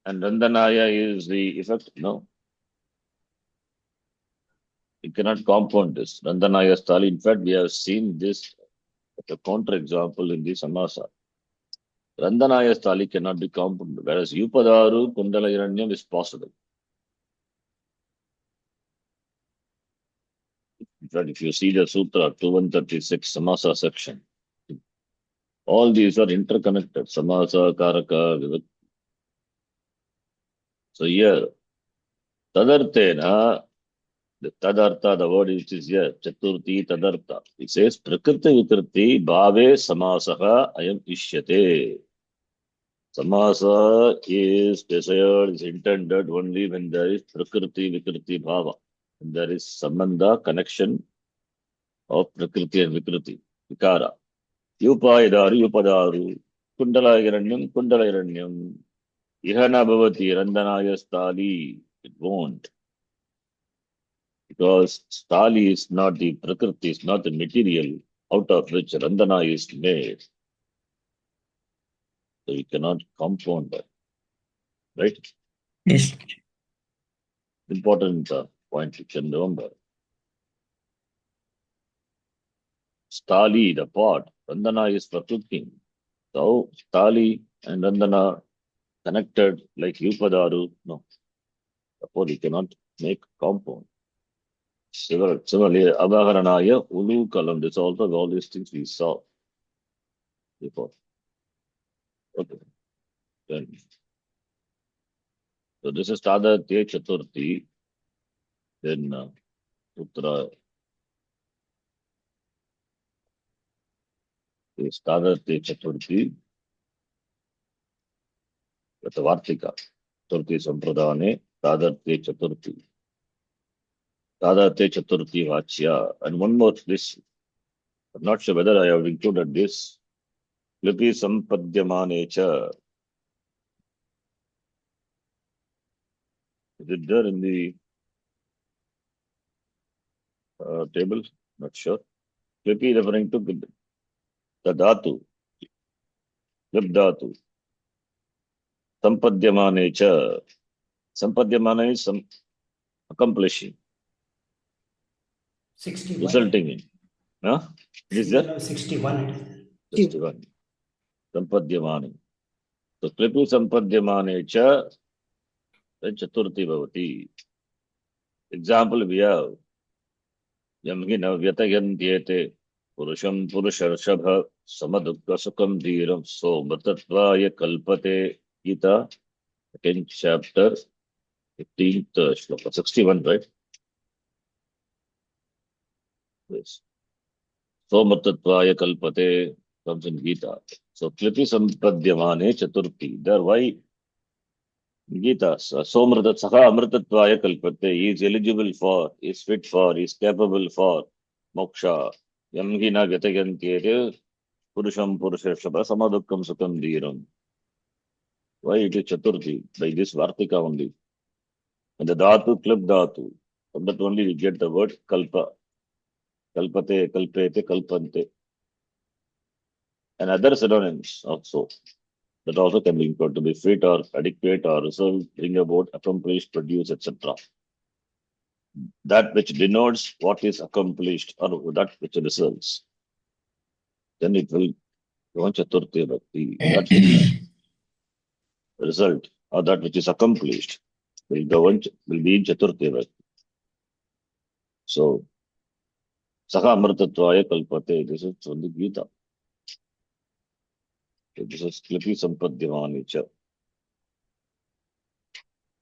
and Randanaya is the effect? No. You cannot compound this. Randanaya Stali. In fact, we have seen this as a counterexample in the Samasa. Randanaya Stali cannot be compounded, whereas Upadaru Kundala Hiranyam is possible. In fact, if you see the Sutra 2136 Samasa section, all these are interconnected. Samasa, Karaka, Vivek. So here, Tadartena, the Tadartha, the word which is here, Chaturthi Tadartha. It says Prakriti Vikriti Bhave Samasaha Ayam Ishyate. Samasa is desired, is intended only when there is Prakriti Vikriti Bhava. When there is Sambandha, connection of Prakriti and Vikriti, Vikara. Upadaru, Kundala Hiranyam, Ihana Bhavati, Randanaya Stali. It won't. Because Stali is not the Prakriti, is not the material out of which Randana is made. So you cannot compound that. Right? Yes. Important point you can remember. Stali, the pot, Randana is for cooking. So Stali and Randana connected like Upadaru, no. Therefore, you cannot make compound. Similarly, Avaharanaya, Ulu Kalam, this also all these things we saw before. Okay. Then, so this is Tadatya Chaturthi. Then Sutra is Tadatya Chaturthi. That's a Vartika. Chaturthi Sampradane, Tadatya Chaturthi. Tadatya Chaturthi Vachya. And one more, this, I'm not sure whether I have included this. Lipi Sampadhyamanecha. Is it there in the table? Not sure. Lipi referring to the Dhatu. Lip Dhatu. Sampadhyamanecha. Sampadhyamana is some accomplishing, 61. resulting in. Huh? Is there? 61. 61. Sampadhyamani. So, Klipu Sampadhyamanecha. Then Chaturthi Bhavati. Example we have Yamhina Vyatayantyete Purusham Purusharshabha Samadukka Sukam Dhiram So Matatvaya Kalpate Gita, second chapter, 15th shloka, 61, right? Yes. So Matatvaya Kalpate comes in Gita. So Klipi Sampadhyamane Chaturthi. There why Gita, Somrata Saha Amritatvaya Kalpate, he is eligible for, is fit for, is capable for moksha. Yamhina Gatayantyete Purusham Purushashabha Samadukkam Sukam Dhiram. Why it is Chaturthi? By this Vartika only. And the Dhatu, Klip Dhatu. From that only we get the word Kalpa. Kalpate, Kalpete, Kalpante. And other synonyms also. That also can be included to be fit or adequate or result, bring about, accomplish, produce, etc. That which denotes what is accomplished or that which results. Then it will go on Chaturthi Bhakti. That which result or that which is accomplished will go on, will be in Chaturthi Bhakti. So, Saha Amritatvaya Kalpate, this is from the Gita. So this is Klipi Sampadhyamanicha.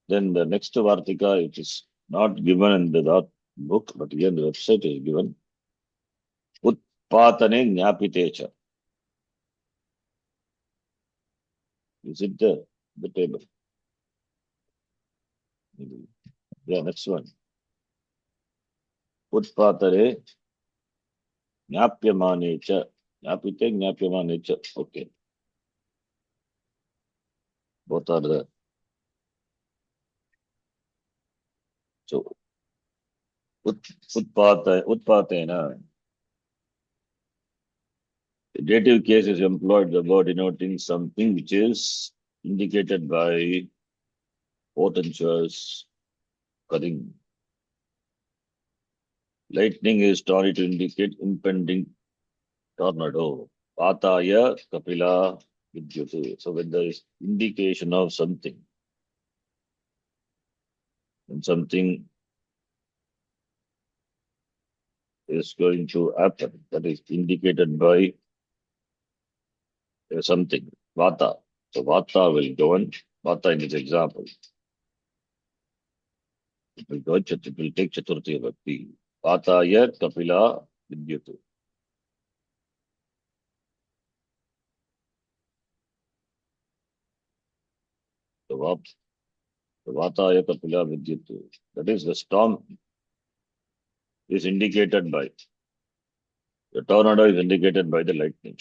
Then the next Vartika, it is not given in the book, but here in the website is given. Utpatane Nyapitecha. Is it there? The table. Yeah, next one. Utpatare Nyapyamanecha. Nyapite Nyapyamanecha. Okay. Both are there. So utpatena. The dative case is employed the word denoting something which is indicated by portentous occurring. Lightning is started to indicate impending tornado. Pataya kapila vidyutu. So when there is indication of something, when something is going to happen, that is indicated by something. Vata. So Vata will go on. Vata in this example. It will take Chaturthi Bhakti. Vataya Kapila Vidyutu. The Vataya Kapila Vidyutu. That is the storm is indicated by the tornado is indicated by the lightning.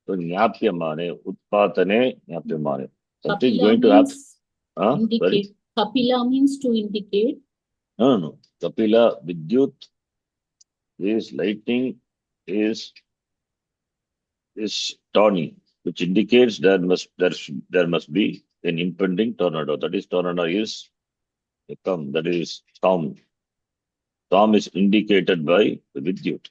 So Nyapyamane, Utpatane, Nyapyamane. Something is Kapila going to happen. means Huh? Sorry? indicate. Kapila means to indicate. No. Kapila Vidyut is lightning is tawny, which indicates there must be an impending tornado. That is, tornado is come. That is storm. Storm is indicated by the vidyut.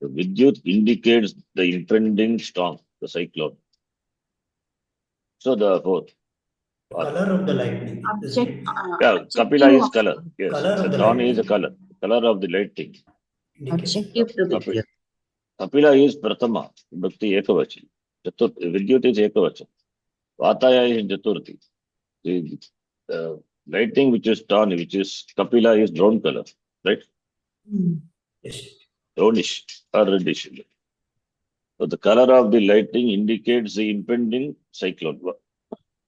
The vidyut indicates the impending storm, the cyclone. So therefore, Color of the lightning. isn't it? yeah, Kapila is color. Yes, Color of the the dawn is a lightning. color of the lightning. Indicates. Adjective to Kapi- Vidyut. Kapila is Prathama, Bhakti Ekavachi. Vidyut is Ekavachi. Vataya is in Chaturthi. The lighting which is tawny, which is Kapila is brown color, right? Yes. Brownish or reddish. So the color of the lightning indicates the impending cyclone.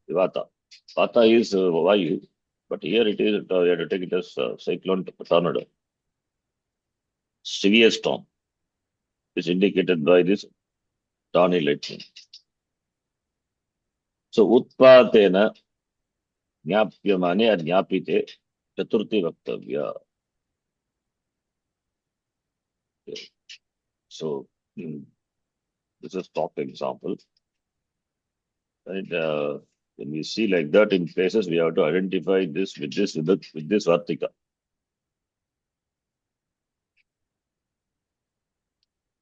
Vata. Vata is Vayu, but here it is, we have to take it as cyclone tornado. Severe storm is indicated by this tawny lightning. So Utpatena Jnapyamane or Jnapite Chaturthi Vaktavya. So this is top example. And when we see like that in places, we have to identify this with this Vartika.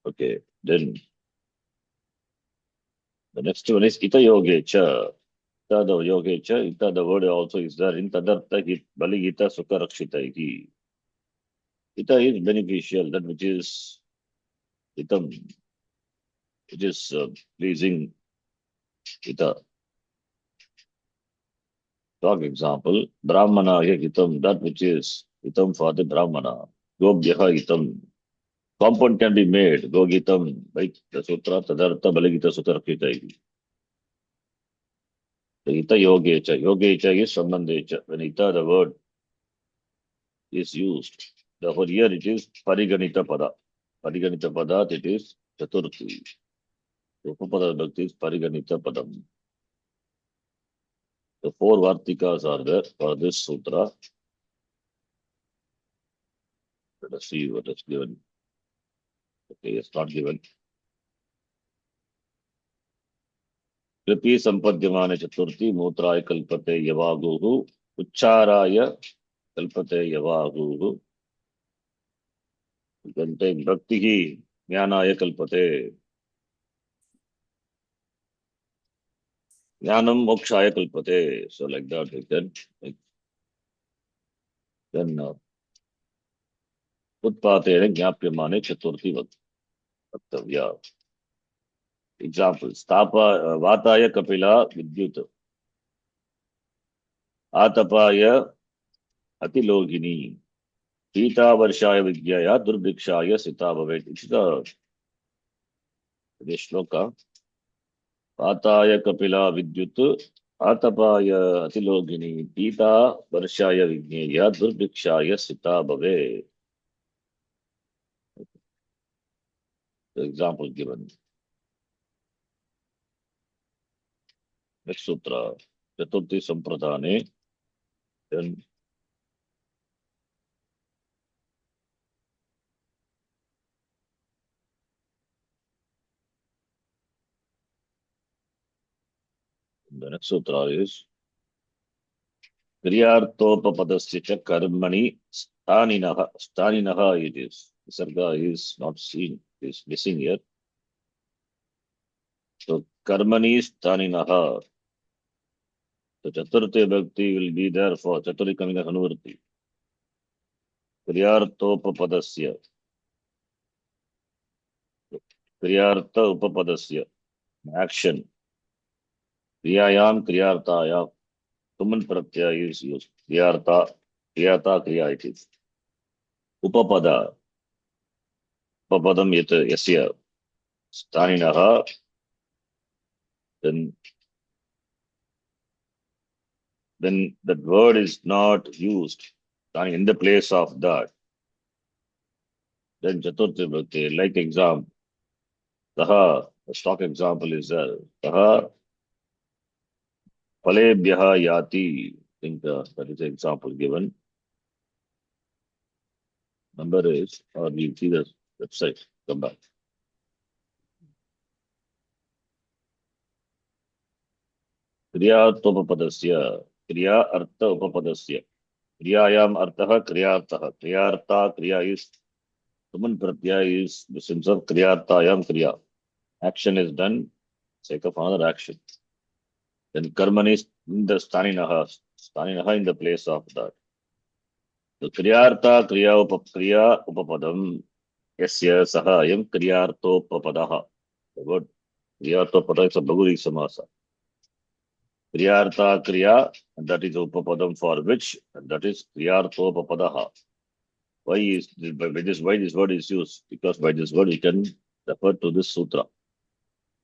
Okay, then the next one is Ita Yogecha. Ita the Yogecha, Ita the word also is there in Tadartha Hit Baligita Sukha Rakshita iti. Ita is beneficial, that which is Itam, which is pleasing Ita. For example, Brahmana Hitam, that which is Hitam for the Brahmana. Gobhyaha Hitam. Compound can be made. Gogitam, like the Sutra, Tadartha, Baligita Sutra Kita. The Ita Yogecha. Yogecha is Sambandhecha. When Ita, the word, is used, therefore here it is Pariganita Pada. Pariganita Pada, it is Chaturthi. Upapada Bhakti is Pariganita Padam. The four Vartikas are there for this Sutra. Let us see what is given. Okay, it's not given. Kripi संपद्यमान चतुर्थी मूत्राय कल्पते यवागुः उच्चाराय कल्पते यवागुः गन्ते भक्ति ही ज्ञानाय कल्पते ज्ञानम मोक्षाय कल्पते. So like that we can then उत्पातेन ज्ञाप्यमाने Chaturthi वक्तव्या. Example स्थापा वाताय Kapila विद्युत आतपाय अतिलोगिनी पीता वर्षाय विज्ञाया दुर्भिक्षाय सिता भवेत्. This shloka. वाताय Kapila विद्युत आतपाय अतिलोगिनी पीता वर्षाय विज्ञेया दुर्भिक्षाय सिता भवेत्. Example given. Next sutra. Chaturthi Sampradane Then the next sutra is Kriyartopapadasya cha karmani staninaha. Staninaha it is. Visarga is not seen, is missing here. So karmani staninaha. The Chaturthi Bhakti will be there for Chaturthi coming as Anuvritti. Kriyartopapadasya. Kriyartha upapadasya. Action. Kriyayam kriyartayam. Tuman pratyaya is used. Kriyartha. Kriyata kriya it is. Upapada. Upapadam yet yasya. Staninaha. Then that word is not used in the place of that. Then Chaturthi Bhakti, like example, Taha, the stock example is there. Taha, Palebhyaha Yati. I think that is the example given. Number is, or you see the website, come back. Kriya Topapadasya, Kriya Artha Upapadasya. Kriyayam Arthaha Kriyarthaha. Kriyartha Kriya is, Tuman Pratyaya is the sense of Kriyarthayam Kriya. Action is done, sake of another action. Then Karman is in the Staninaha in the place of that. So Kriyartha Kriya Upapadam Yasya Sahayam Kriyarthopapadaha. The word Kriyarthopada is a Bahuri Samasa. Kriyartha Kriya, and that is Upapadam for which, and that is Kriyarthopapadaha. Why this word is used? Because by this word we can refer to this sutra.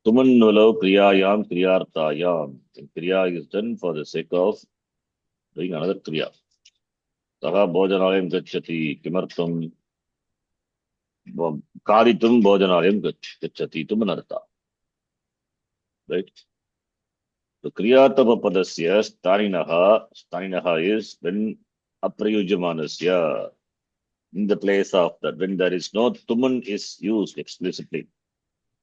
Tuman nulau kriyayam kriyartayam. Kriya is done for the sake of doing another kriya. Taha bhojanayam gacchati kimartam kaditum bhojanayam gacchati tumanartha. Right? So kriyatapapadasya staninaha is when aprayujamanasya. In the place of that, when there is no tuman is used explicitly.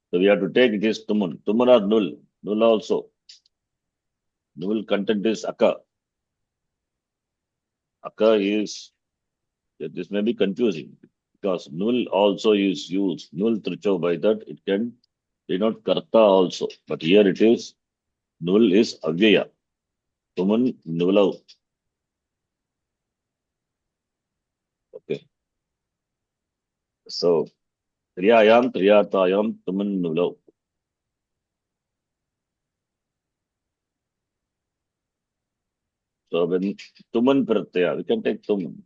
So we have to take it is tuman. Tuman or null. Null also. Null content is akka. Akka is, this may be confusing because null also is used. Null tricho by that it can denote karta also. But here it is, null is avyaya. Tuman nullau. Okay. So, kriyayam kriyatayam tuman nullau. So when tuman pratyaya, we can take tuman.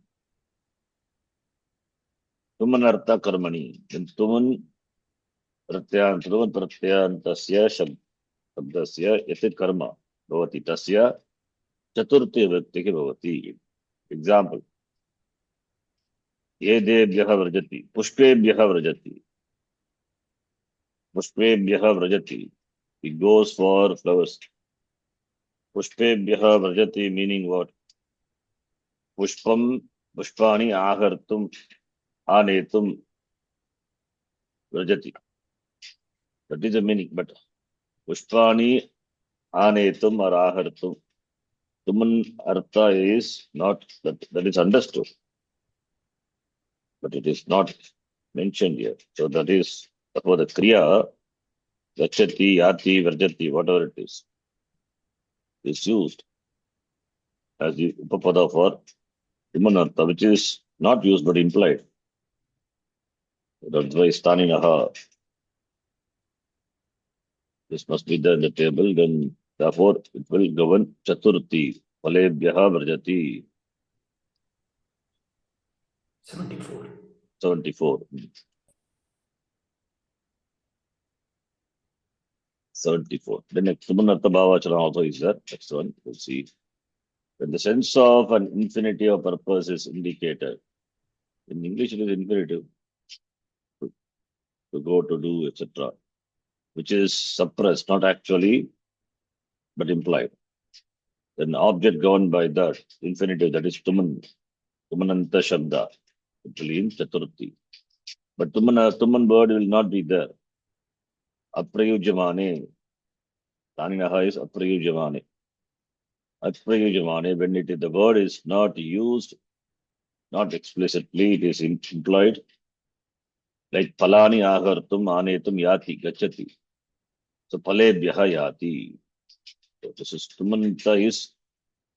Tuman artha karmani. Then tuman प्रत्यांतस्य शब्दस्य यत् कर्म भवति तस्य चतुर्थी व्यक्तिः भवति. Example एदेभ्यः व्रजति पुष्पेभ्यः व्रजति. पुष्पेभ्यः व्रजति, he goes for flowers. पुष्पेभ्यः व्रजति meaning what? पुष्पम पुष्पाणि आहर्तुम आनेतुम व्रजति. That is the meaning. But pushpani anetum or ahartum, tuman artha is not that is understood, but it is not mentioned here. So that is for the kriya, gachati, yati, varjati, whatever it is used as the upapada for tuman artha, which is not used but implied. That's why staninaha. This must be there in the table, then therefore it will govern Chaturthi. Palebhyaha vrajati. 74. 74. 74. Then next Sumanartha Bhavachana also is there. Next one, we'll see. When the sense of an infinity of purpose is indicated, in English it is infinitive. To go, to do, etc. Which is suppressed, not actually, but implied. Then object governed by that infinitive, that is tuman, tumananta shabda, it will in chaturthi. But tuman word will not be there. Aprayujamane, taninaha is aprayujamane. Aprayujamane, when the word is not used, not explicitly, it is implied. Like palani agartum anetum yati gachati. So palebhyaha yati. So this is tumanta is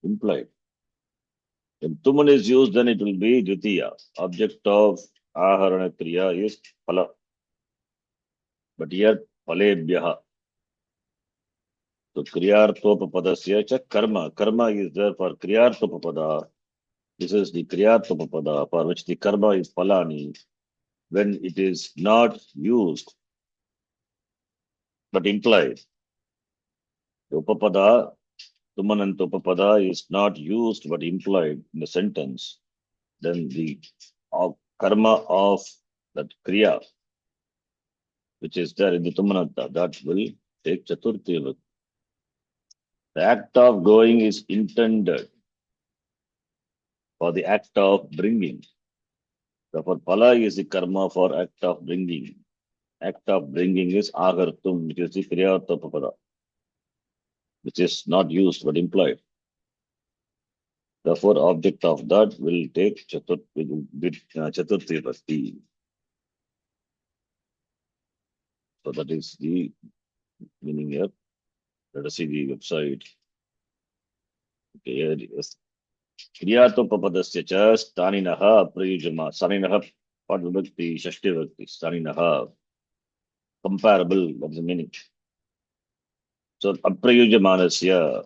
implied. When tuman is used, then it will be dvitiya. Object of aharana kriya is pala. But here palebhyaha. So kriyartopapadasya cha karma. Karma is there for kriyartopapada. This is the kriyartopapada for which the karma is palani. When it is not used but implied. The upapada, tumananta upapada is not used but implied in the sentence. Then the karma of that kriya, which is there in the tumananta, that will take chaturthi vibhakti. The act of going is intended for the act of bringing. Therefore, pala is the karma for act of bringing. Act of bringing is agartum, which is the kriyarthopapada, which is not used but implied. Therefore, object of that will take chaturthi bhakti. So that is the meaning here. Let us see the website. Okay, here it is. Kriyatopapadasya cha staninaha aprayujama. Staninaha what vibhakti, shashti vibhakti. Staninaha comparable, what is the meaning? So aprayujamanasya,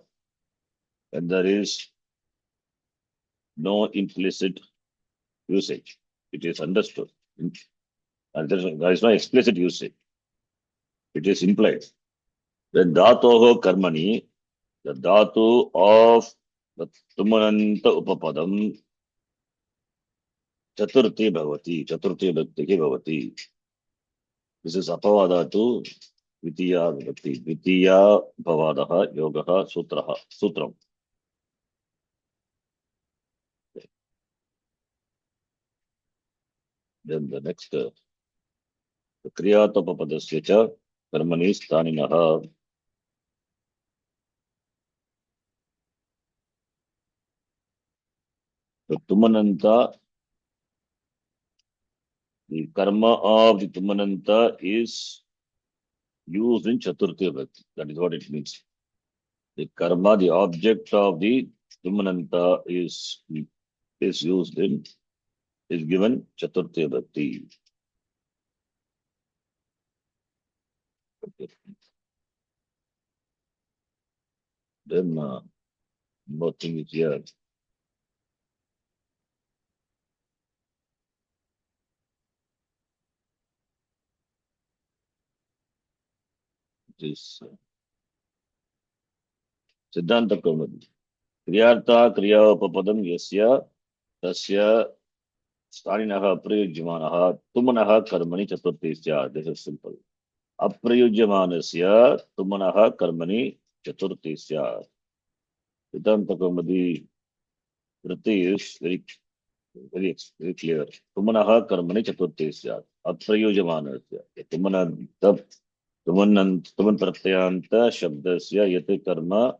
and there is no implicit usage. It is understood. And there is no explicit usage. It is implied. Then dhatoho karmani, the dhatu of the tumananta upapadam chaturthi bhakti bhavati. This is apavada to vitiya vibhakti. Vitiya bhavadaha yogaha sutram. Then the next, the kriyatopapadasya cha karmani staninaha. The tumananta, the karma of the tumananta is used in chaturthi vibhakti. That is what it means. The karma, the object of the tumananta is used in, is given chaturthi vibhakti. Okay. Then more thing is here. This Siddhanta Kaumudi. Kriyartha kriya upapadam yasya tasya staninaha aprayujyamanaha tumanaha karmani chaturtisya. This is simple. Aprayujyamanasya tumanaha karmani chaturtisya. Siddhanta Kaumudi Vritti is very clear. Tumanaha karmani chaturtisya. Aprayujyamanasya. Tuman pratyanta shabdasya yate karma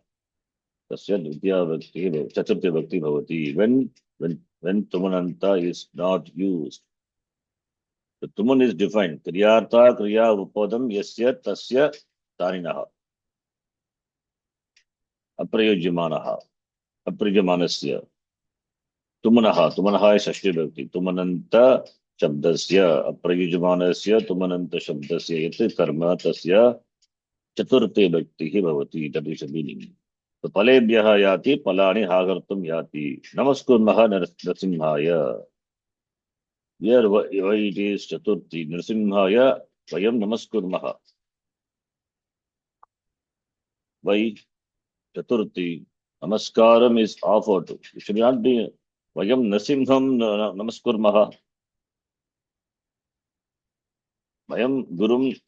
tasya dvitiya vibhakti chaturthi vibhakti bhavati. When tumananta is not used, the tuman is defined. Kriyartha kriya upadam yasya tasya taninaha aprayujyamanaha aprayujyamanasya tumanaha is shashti vibhakti. Tumananta shabdasya aprayujyamanasya tumananta shabdasya yate karma tasya chaturthi vibhakti bhavati. That is the meaning. So palebhyaha yati palani hagartum yati. Namaskurmaha narasimhaya. Here why it is chaturthi. Narasimhaya vayam namaskurmaha. Why chaturthi? Namaskaram is offered to. It should not be vayam nasimham namaskurmaha. Vayam gurum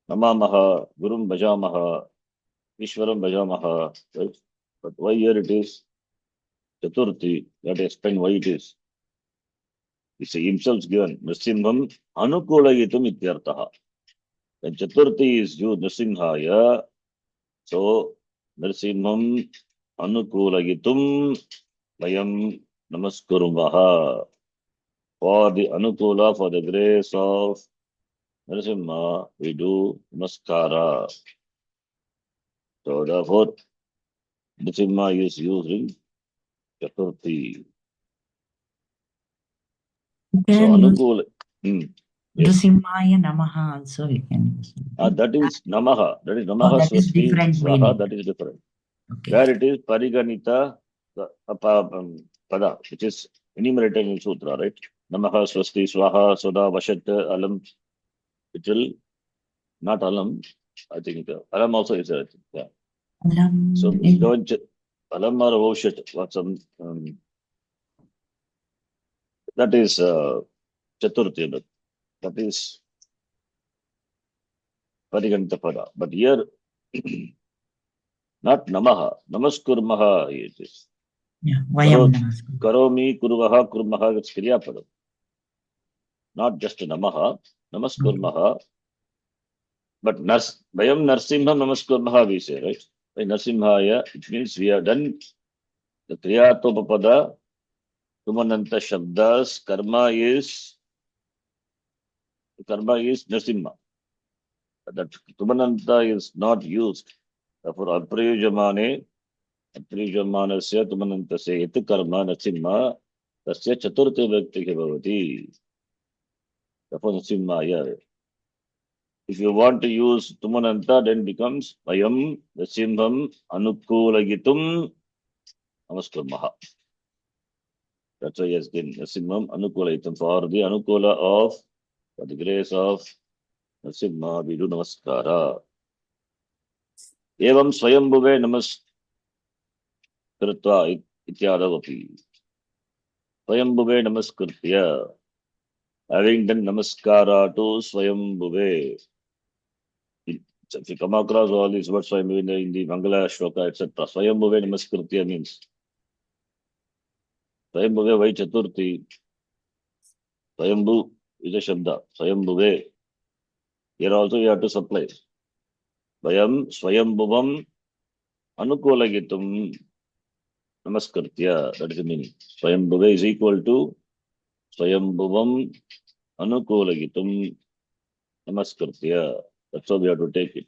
namamaha, gurum bhajamaha, Ishwaram bhajamaha. Right? But why here it is Chaturthi? Let us explain why it is. It's himself given. Nrsimham Anukulayitum Ityartaha. When Chaturthi is used, Nrsimhaya, so Nrsimham Anukulayitum Vayam Namaskurumaha. For the Anukula, for the grace of Nrsimha, we do Namaskara. So therefore, Nrsimha is used in Chaturthi. So Then Anukula. Yes. Nrsimhaya Namaha also we can use. That is Namaha. That is Oh, Namaha that is Swasti different Swaha. meaning. That is different. Okay. Where it is Pariganita Pada, which is enumerated in Sutra, right? Namaha Swasti Swaha Soda Vashat Alam. It will not Alam. I think Alam also is there. Yeah. Alam So is- don't Alam or Voshat. What's that is Chaturthi, but that is Pariganita Pada. But here not Namaha. Namaskurmaha it is. yeah, Vayam Namaskar. Karomi Kuruvaha Kurmaha, it's Kriya Padam. Not just Namaha, Namaskurmaha. But Vayam Narsimha Namaskurmaha we say, right? By Narsimhaya, it means we have done the Kriya Topapada, Tumananta Shabdas, Karma is Narsimha. That Tumananta is not used. Therefore, Apriyujamane, Apriyajamanasya Tumananta se It Karma Narsimha, Tasya Chaturthi Vyakti Bhavati. Therefore, Narsimhaya. If you want to use Tumananta, then becomes Vayam Narsimham Anukulagitum Namaskurmaha. That's why he has given Narsimham Anukulagitum. For the Anukula of, for the grace of Narsimha, we do Namaskara. Evam Swayambhuve Namaskritva Ityadavapi. Swayambhuve Namaskritya. Having done Namaskara to Swayambhuve. If you come across all these words Swayambhuve in the Mangala Shloka, etc., Swayambhuve Namaskritya means Swayambhuve Vai Chaturthi. Swayambhu is a Shabda. Swayambhuve. Here also you have to supply. Vayam Swayambhuvam Anukulagitum Namaskritya. That is the meaning. Swayambhuve is equal to Swayambhuvam Anukulagitum Namaskritya. That's how we have to take it.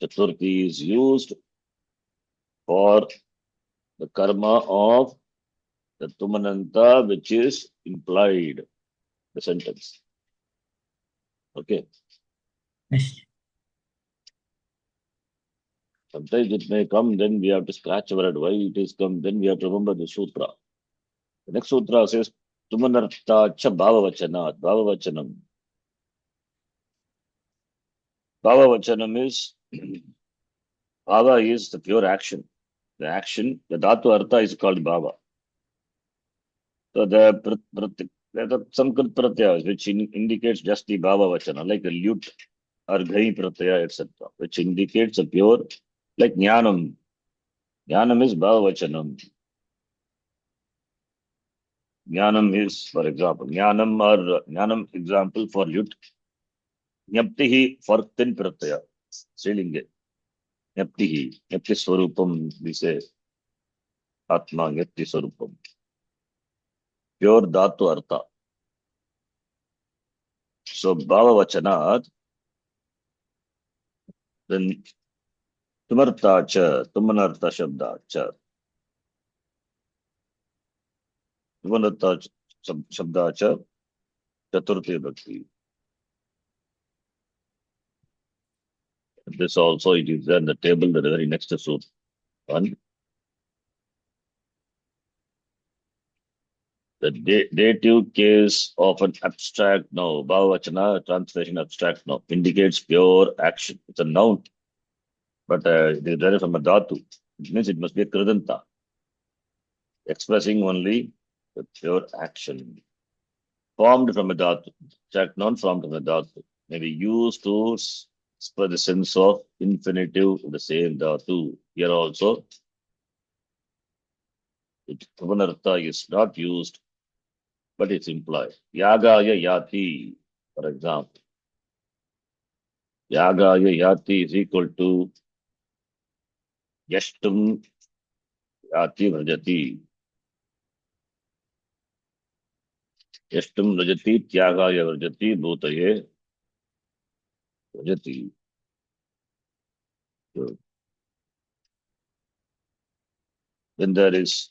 Chaturthi is used for the karma of the Tumananta, which is implied, the sentence. Okay. Yes. Sometimes it may come, then we have to scratch our head. Why it is come? Then we have to remember the sutra. The next sutra says, Tumanartha cha bhavavachanat. Bhavavachanam. Bhavavachanam is, bhava is the pure action. The action, the dhatu artha is called bhava. So there are some pratyas which indicates just the bhava vachana, like a lute or ghai pratyaya, etc., which indicates a pure, like jnanam. Jnanam is bhava vachanam. Jnanam is, for example, jnanam example for lute. Jnaptihi for tin pratyaya, Srilinga. Jnaptihi, Jnapti swarupam, we say, Atma, Jnapti swarupam. Pure dhatu artha. So bhava vachanat, then tumartha cha, tumanartha shabda cha. Tumanartha shabda cha, chaturthi bhakti. This also it is there in the table, the very next suit. One. The dative case of an abstract now, bhavavachana, translation abstract now, indicates pure action. It's a noun, but it is derived from a dhatu. It means it must be a kridanta, expressing only the pure action. Formed from a dhatu, abstract noun formed from a dhatu, may be used to express the sense of infinitive of the same dhatu. Here also, which Tumanartha is not used, but it's implied. Yagaya yati, for example. Yagaya yati is equal to Yashtum yati vrajati. Yashtum vrajati tyagaya vrajati bhutaye vrajati. So, then there is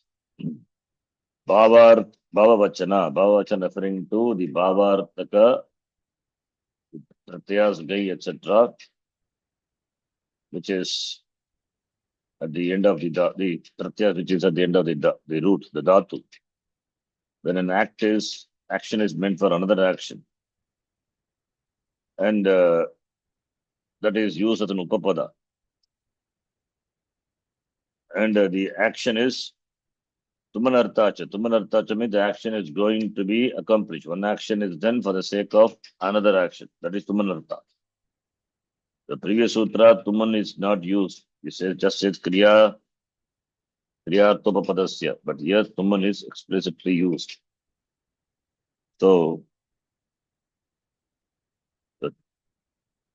Bhavavachana. Bhavavachana referring to the Bhavartaka, Pratyas, Gai, etc., which is at the end of the Pratyas, which is at the end of the root, the Dhatu. When an action is meant for another action, and that is used as an Upapada. And the action is Tumanarthacha. Tumanarthacha means the action is going to be accomplished. One action is done for the sake of another action. That is Tumanartha. The previous sutra, Tuman is not used. It just says Kriya Topapadasya. But here Tuman is explicitly used. So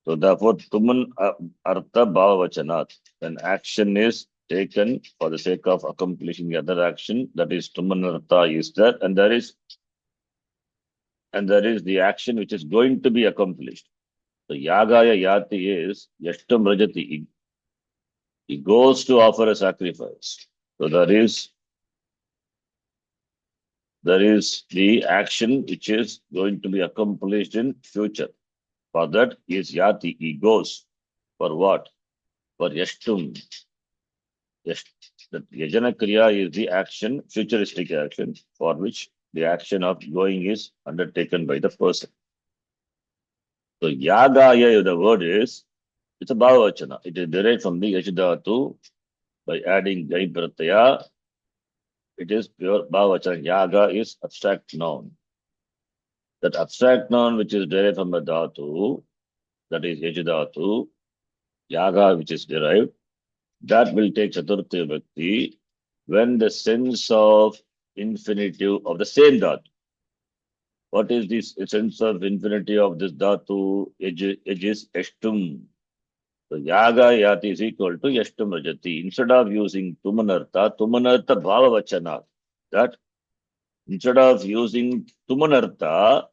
therefore, Tuman Artha Bhavavachanat. An action is taken for the sake of accomplishing the other action. That is Tumanartha is there, and there is the action which is going to be accomplished. So Yagaya Yati is Yashtam Rajati. He goes to offer a sacrifice. So there is the action which is going to be accomplished in future. For that is Yati. He goes. For what? For Yashtum. That Yajana Kriya is the action, futuristic action, for which the action of going is undertaken by the person. So Yagaya, the word is, it's a Bhavavachana. It is derived from the Yashidhatu by adding Gai Pratyaya. It is pure Bhavavachana. Yaga is abstract noun. That abstract noun which is derived from the Dhatu, that is Yashidhatu, Yaga which is derived, that will take Chaturthi Bhakti when the sense of infinitive of the same Dhatu. What is this sense of infinity of this Dhatu? Edge is Yashtum. So Yaga Yati is equal to Yashtum Rajati. Instead of using Tumanartha Bhavavachana. That instead of using Tumanartha,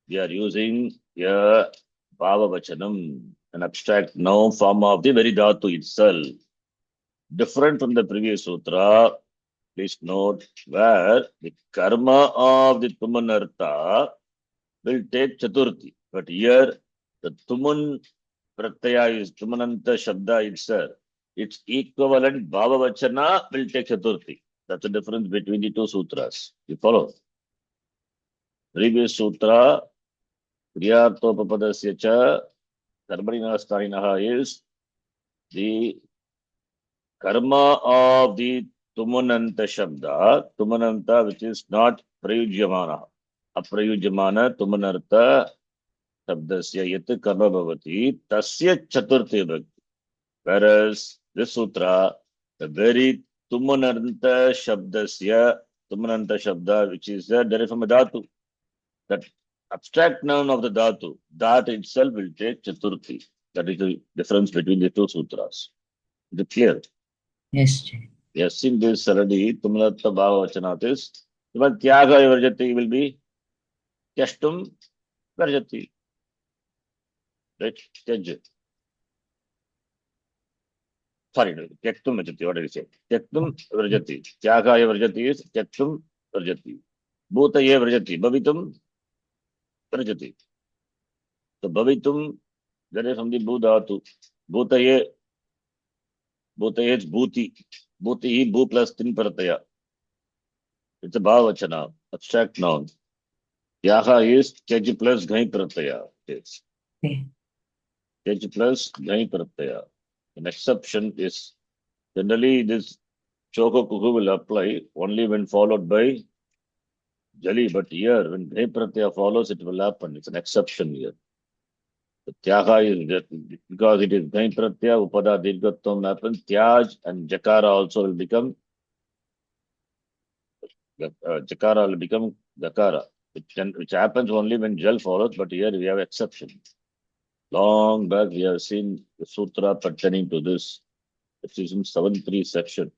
we are using a Bhavavachanam, an abstract noun form of the very Dhatu itself. Different from the previous sutra, please note, where the karma of the Tumanartha will take Chaturthi. But here, the Tuman Pratyaya is Tumananta Shabda itself. Its equivalent Bhavavachana will take Chaturthi. That's the difference between the two sutras. You follow? Previous sutra, Kriyartopapadasya cha Karmaninastainaha is the karma of the Tumananta Shabda, Tumananta which is not Prayujyamana. Aprayujyamana Tumanartha Shabdasya Yat Karma Bhavati Tasya Chaturthi Bhakti. Whereas this sutra, the very Tumananta Shabda, which is derived from a Dhatu, that abstract noun of the Dhatu, that itself will take Chaturthi. That is the difference between the two sutras. Is it clear? Yes, Jay. We have seen this already. Tumanartha Bhavavachanat is, even Tyaga Varjati will be Yashtum Varjati. Right? Tyaj. Sorry, Tyaktum Varjati. What did I say? Tyaktum Varjati. Tyaga Varjati is Tyaktum Varjati. Bhutaye Varjati. Bhavitum Varjati. So Bhavitum, that is from the Bhudhatu. Bhutaye is Bhuti. Bhuti, Bhu plus Tin Pratyaya. It's a Bhavavachana, abstract noun. Yaha is Tej plus Ghai Pratyaya. Yes. Okay. Tej plus Ghai Pratyaya. An exception is generally this Choko Kuku will apply only when followed by Jali, but here when Ghai Pratyaya follows, it will happen. It's an exception here. The Tyaga is that because it is Ghai Pratyaya, Upada Dirgatvam happens, Tyaj and Jakara also will become Jakara will become Dakara, which happens only when Jal follows, but here we have exception. Long back we have seen the sutra pertaining to this. It is in 7.3 section.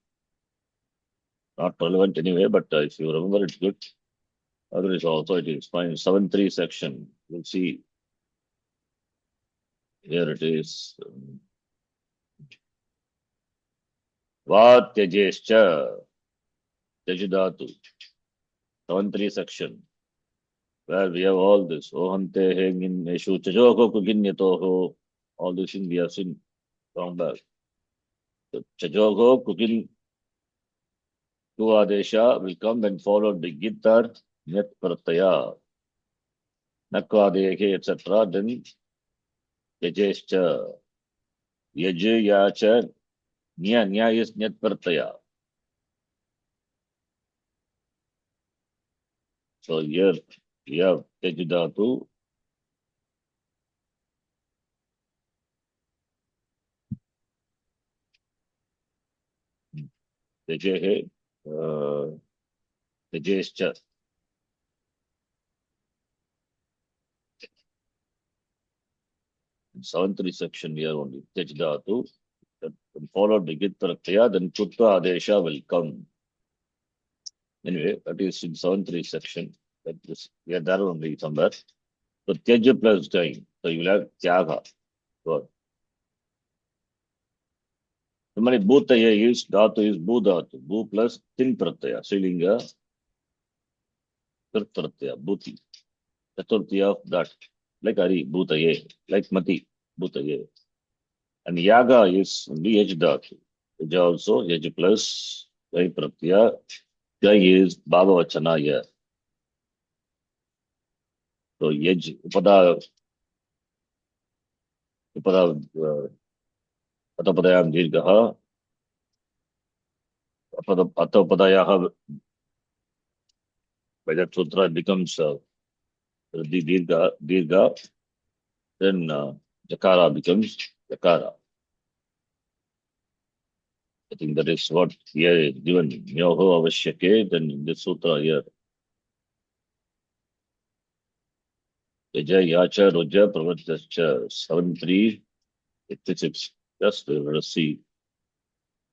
Not relevant anyway, but if you remember, it's good. Otherwise, also it is fine. 7.3 section. You'll see. Here it is. What Tejescha Tejidatu. 7.3 section. Where we have all this. Ohante Hengin Neshu Chajoko Kuginyato. All these things we have seen long back. So, Chajoko Kugin Tu Adesha will come when followed by Gitar Net Prataya. Nakwadeke, etc. Then Tejescha Yaja Yacha Nya is Net Prataya. So here we have Tejidatu. Tejehe. Tejescha. In 7.3 section here only. Tejidatu. When followed by Git Prataya, then Kutta Adesha will come. Anyway, that is in 7.3 section. That is, we are there only somewhere. So Teja plus dying. So you will have Tyaga. God. Similarly, Bhutaya is Dhatu is Bhudhatu. Bhu plus Tin Prataya. Silinga Tir Prataya. Bhuti. Chaturthi of that. Like Hari, Bhutaye. Like Mati, Bhutaye. And Yaga is only Yaj Dhatu. Yaj also Yaj plus Jai Pratya. Jai is Bhava Vachana here. So Yaj Upada Atapadayam Dirgaha. Atapadaya by that sutra it becomes the Dirga. Then Jakara becomes Jakara. I think that is what here is given. Myoho Avashyake, then in this sutra here. Yaja Yacha Roja Pravartascha 7.3.86. Just let us see.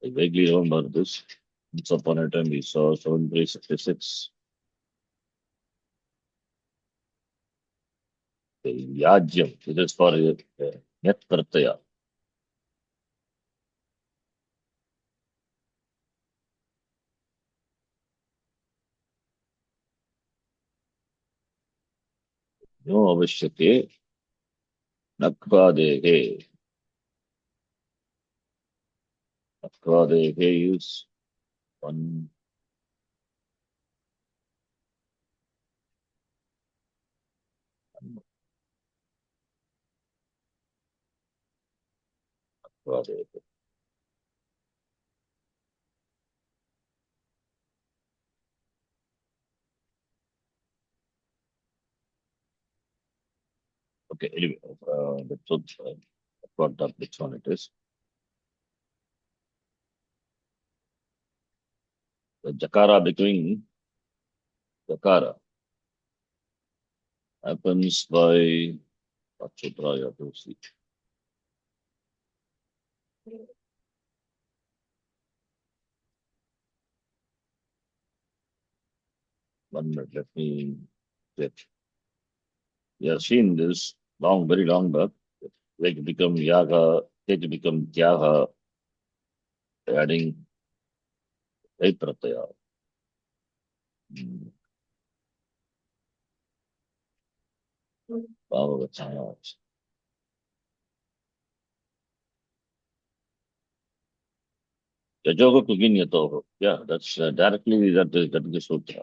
I vaguely remember this. Once upon a time we saw 7.3.66. Yajyam. It is for Yat Prataya. Myoho Avashyake Nakvadehe. Nakvadehe is one. Nakvadehe. Okay, anyway, that's what which one it is. The Jakara becoming Jakara happens by what sutra you have to see. One minute, let me check. We have seen this long, very long back. Like become Yaga, take become Tyaga, adding Hai Prataya. Bhava Vachana. Yajoga Kuginyato. Yeah, that's directly that is the sutra.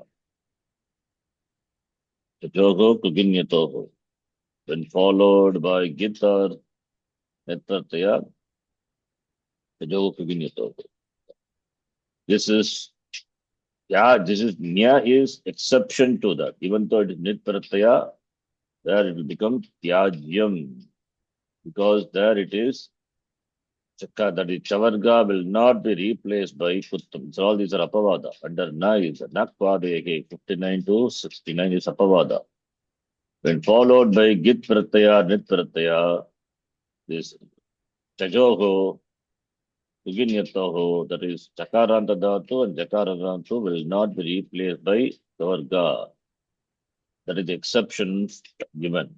Yajoga Kuginyato. When followed by Gita, Netrataya, Yajoga Kuginyato. This is Nya is exception to that. Even though it is Nit Prataya, there it will become Tyajyam. Because there it is That is Chavarga will not be replaced by Kuttam. So all these are Apavada. Under Na is Nakwadeke 59 to 69 is Apavada. When followed by Git Pratyaya, Nit Pratyaya, this Chajoho, Kuginyatoho, that is Chakaranta Dhatu and Jakaranta will not be replaced by Chavarga. That is the exception given.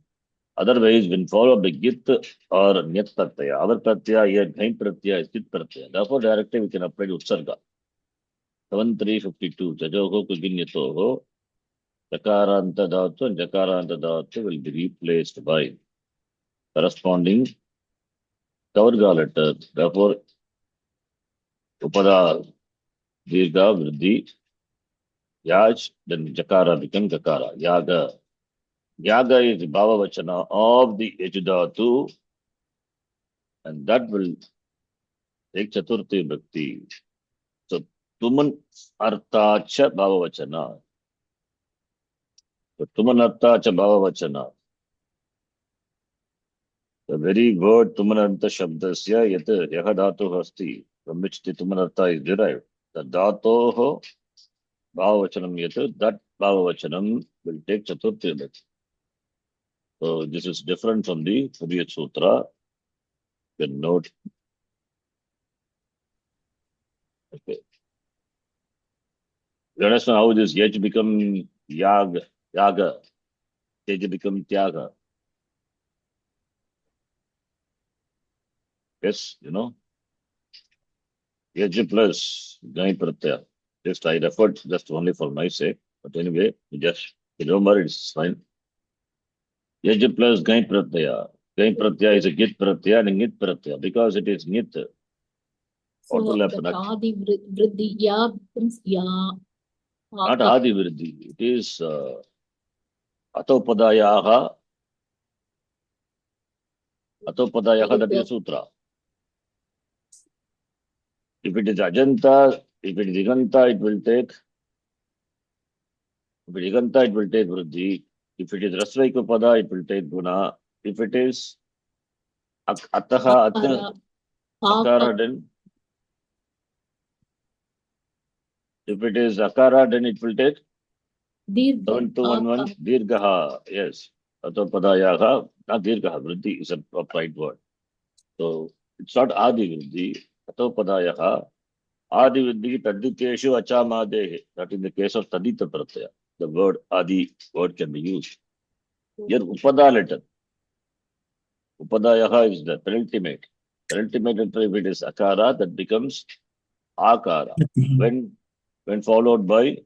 Otherwise, when followed by Git or Nyat Pratyaya, our Pratyaya here, Ghain Pratyaya is Git Pratyaya. Therefore, directly we can apply to Utsarga. 7352, Jajoho Kuginyatoho, Jakaranta Dhatu and Jakaranta Dhatu will be replaced by corresponding Kavarga letter. Therefore, Upada Dirga Vriddhi, Yaj, then Jakara becomes Jakara. Yaga. Yaga is the Bhava Vachana of the Ejudhatu, and that will take Chaturthi Bhakti. So, Tuman Arthacha Bhava Vachana. So, Tuman Arthacha Bhava Vachana. The very word Tumanartha Shabdasya yat Yaha Dhatu Hasti, from which the Tumanartha is derived. The Dhatoho Bhavavachanam yat, that Bhavavachanam will take Chaturthi Bhakti. So this is different from the Huriyat Sutra. You can note. Okay. You understand how this Yaj become Yaga, Tej become Tyaga. Yes, you know. Yaj plus Gai Pratyaya. Just I referred just only for my sake. But anyway, you just remember it's fine. Yaj plus Gai Pratyaya. Gai Pratyaya is a Git Pratyaya and a Ngit Pratyaya because it is Ngit. What So will the happen? Adi Vriddhi, Ya becomes Ya. Not Adi Vriddhi. It is Atopadayaha. Atopadayaha, that is a sutra. If it is Ajanta, if it is Iganta, it will take. If it is Iganta, it will take Vriddhi. If it is Rasvaikupada, it will take Guna. If it is Ataha, Akara, then. If it is Akara, then it will take Dirgha. 7211 Dirgaha. Yes. Atopadayaha, not Dirgaha. Vriddhi is a upright word. So it's not Adi Vriddhi. Atopadayaha. Adi Vriddhi Tadikeshu Achamadehe. That in the case of Tadita Pratyaya. The word Adi word can be used. Here Upada letter. Upadayaha is the penultimate. Penultimate letter, if it is Akara, that becomes Akara. When followed by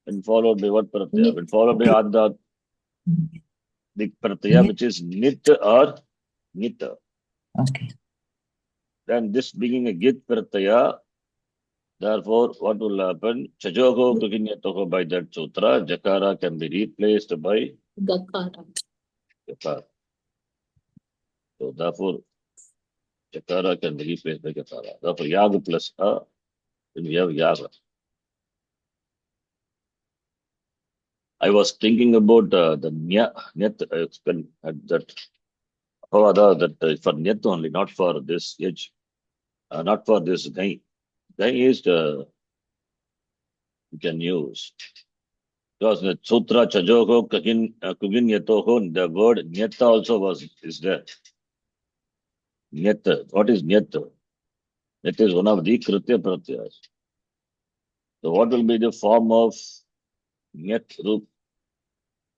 what Pratyaya? Nit. When followed by Adha Dik Pratyaya, which is Nit or Nita. Okay. Then this being a Git Pratyaya, therefore, what will happen? Chajogo Kukinyatoho by that sutra, Jakara can be replaced by Gakara. Jakara. So therefore, Jakara can be replaced by Jakara. Therefore, Yaga plus A, then we have Yaga. I was thinking about the Nyat that Apavada, that for Nyat only, not for this age, not for this Gai. Gai is you can use. Because the Sutra Chajogo Kugin Yatoho, the word Nyata also is there. Nyata. What is Nyata? That is one of the Kritya Pratyas. So what will be the form of Nyat Rup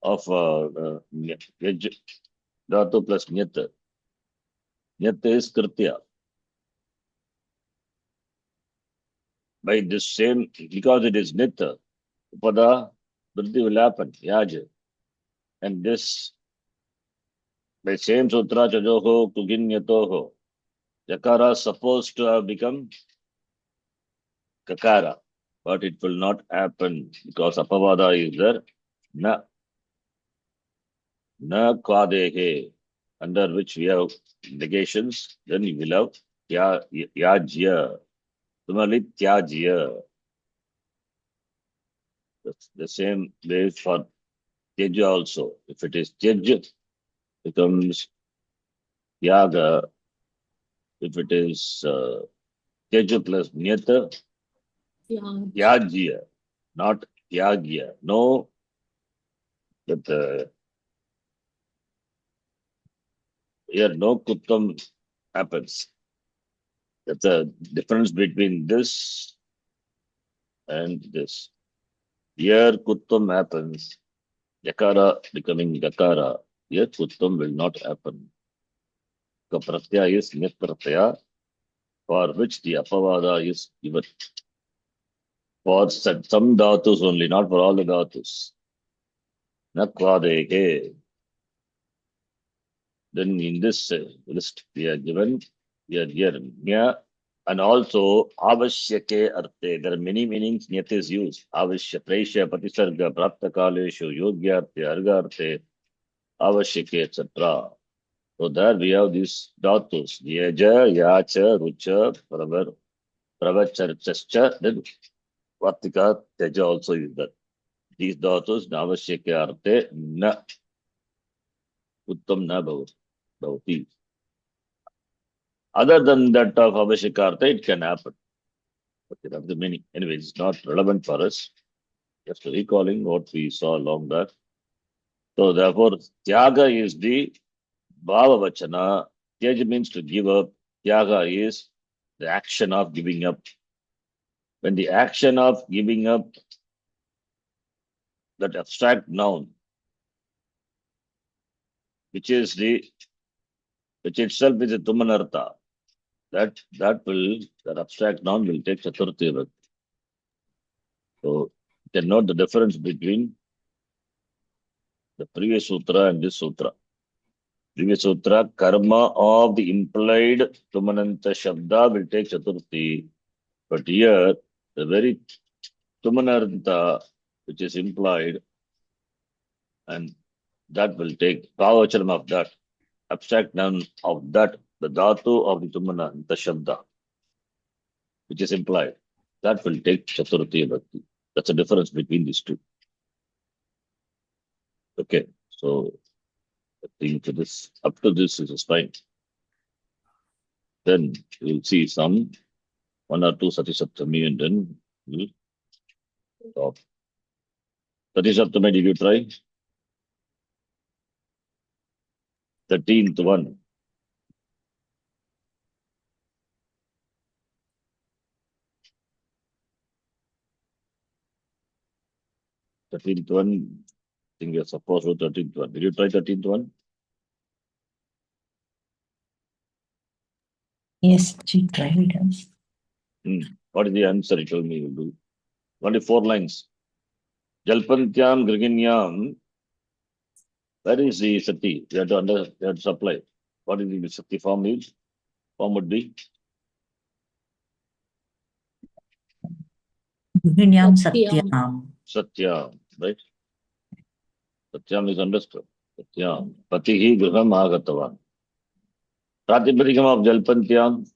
of Yaj Dhatu plus Nyata? Nyata is Kritya. By this same, because it is Nita, Upada, Vriddhi will happen, Yaj. And this, by same Sutra, Chajoho, Kugin Yatoho, Jakara is supposed to have become Kakara, but it will not happen because Apavada is there. Na Kwadehe, under which we have negations, then we will have Yajya. Similarly, Tyajya. That's the same way for Tyaja also. If it is Tyaj, becomes Yaga. If it is Teju plus Nyata, Tyaj. Tyajya, not Tyagya. No, that here no Kuttam happens. That's the difference between this and this. Here Kuttam happens. Yakara becoming Yakara. Here Kuttam will not happen. The Pratyaya is Nyat Pratyaya, for which the Apavada is given. For some dhatus only, not for all the dhatus. Nakvadehe. Then in this list, we are given here, Nya, and also Avashyake Arte. There are many meanings Nyat is used. Avashya, Preshya, Patisarga, Prapta Kaleshu, Yogyarte, Argarte, Avashyake, etc. So there we have these dhatus. Yaja, Yacha, Rucha, Pravacharchascha, then Vatika, Teja also is that. These dhatus, Navashyake Arte, Na, Uttam Na Bhavati. Other than that of Avashikartha, it can happen. Okay, that's the meaning. Anyway, it's not relevant for us. Just recalling what we saw long back. So therefore, Tyaga is the Bhava Vachana. Tyaja means to give up. Tyaga is the action of giving up. When the action of giving up, that abstract noun, which itself is a Tumanartha, that abstract noun will take Chaturthi Vibhakti. So you can note the difference between the previous sutra and this sutra. Previous sutra, karma of the implied Tumananta Shabda will take Chaturthi. But here, the very Tumananta, which is implied, and that will take Bhavachanam of that, abstract noun of that, the Dhatu of the Tumananta Shabda, which is implied. That will take Chaturthi Bhakti. That's the difference between these two. Okay, so I think this up to this is fine. Then we'll see some one or two Sati Saptami and then we'll stop. Sati Saptami, did you try? 13th one. I think you're supposed to 13th one. Did you try 13th one? Yes, she tried us. What is the answer? You told me you do. Only 4 lines. Jalpantyam Griginyam. Where is the Sati? You have to supply. What is the Sati form is? Form would be Gurvinyam Satyam. Satyam. Satyam, right? Satyam is understood. Satyam. Patihi Griham Agatavan. Pratipadikam of Jalpantyam.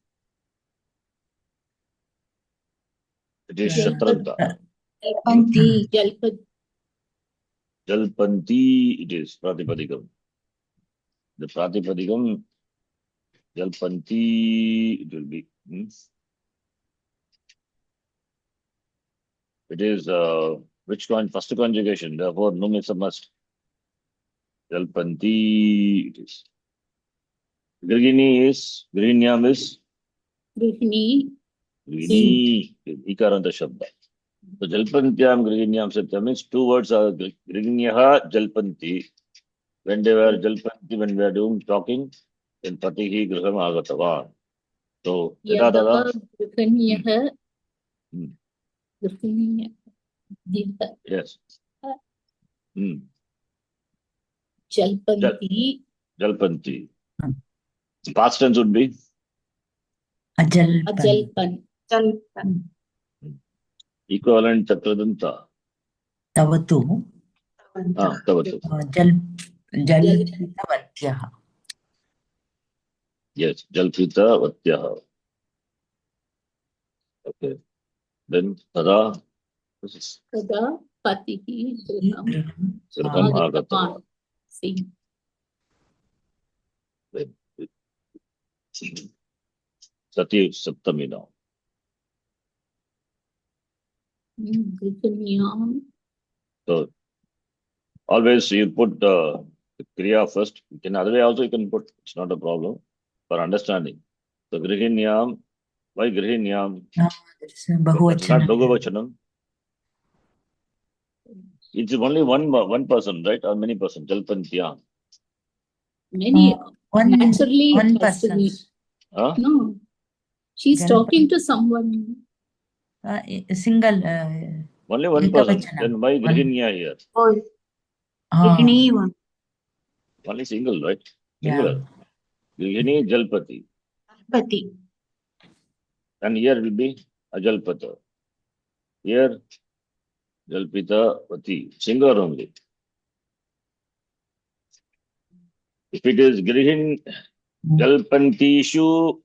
It is Shatranta. Jalpanti, it is Pratipadikam. The Pratipadikam, Jalpanti, it will be. It is first conjugation, therefore num is a must. Jalpanti, it is. Grihinyam is Grihini. Grihini, Ikaranta Shabda. So Jalpantyam Grihinyam Satyam means 2 words are Grihinyaha Jalpanti. When they were Jalpanti, when we are doing talking, then Patihi Griham Agatavan. So Yadaha Grihinyaha. Grihinyaha. Yes. Jalpanti. Jalpanti. Past tense would be Ajalpan. equivalent Chakradanta. Tavatu. Tavatu. Jalpitavatyaha. Yes, Jalpita Vatyaha. Okay. Then Tada. Kada Patihi Griham. Griham Agatavan. Same. Sati Saptami now. Grihanyam. So always you put the Kriya first. You can other way also you can put, it's not a problem for understanding. So Grihinyam, why Grihinyam? It's a That's not Bahuvachanam. Bhagavachanam. It's only one person, right? Or many person? Jalpantyam. Many. Naturally, One it has to person. be. Huh? No. She's Jalpan- talking to someone. Single. Only one person. Ekavachanam. Then why Grihinya here? Grihini one. Only single, right? Yeah. Singular. Grihini Jalpati. Pati. And here will be Ajalpata. Here Jalpita Pati. Singular only. If it is Grihin Jalpantishu,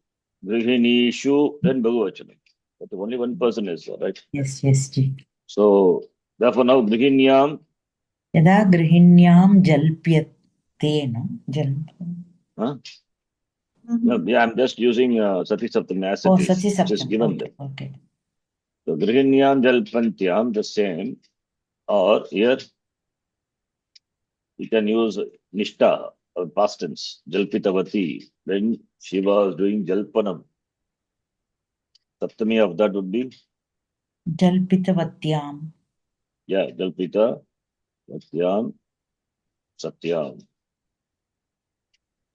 Grihinishu, then Bhagavachanam. But only one person is there, right? Yes, ji. So therefore now Grihinyam. यदा गृहिण्यां जल्प्यते न Huh? No, yeah, I'm just using Sati Saptami as it is. Sati It is Saptami. given Okay, there. okay. So Grihinyam Jalpantyam, the same. Or here you can use Nishta or past tense, Jalpitavati, when she was doing Jalpanam. Saptami of that would be? जल्पितवत्यां. Yeah, Jalpita, Vatyam, Satyam.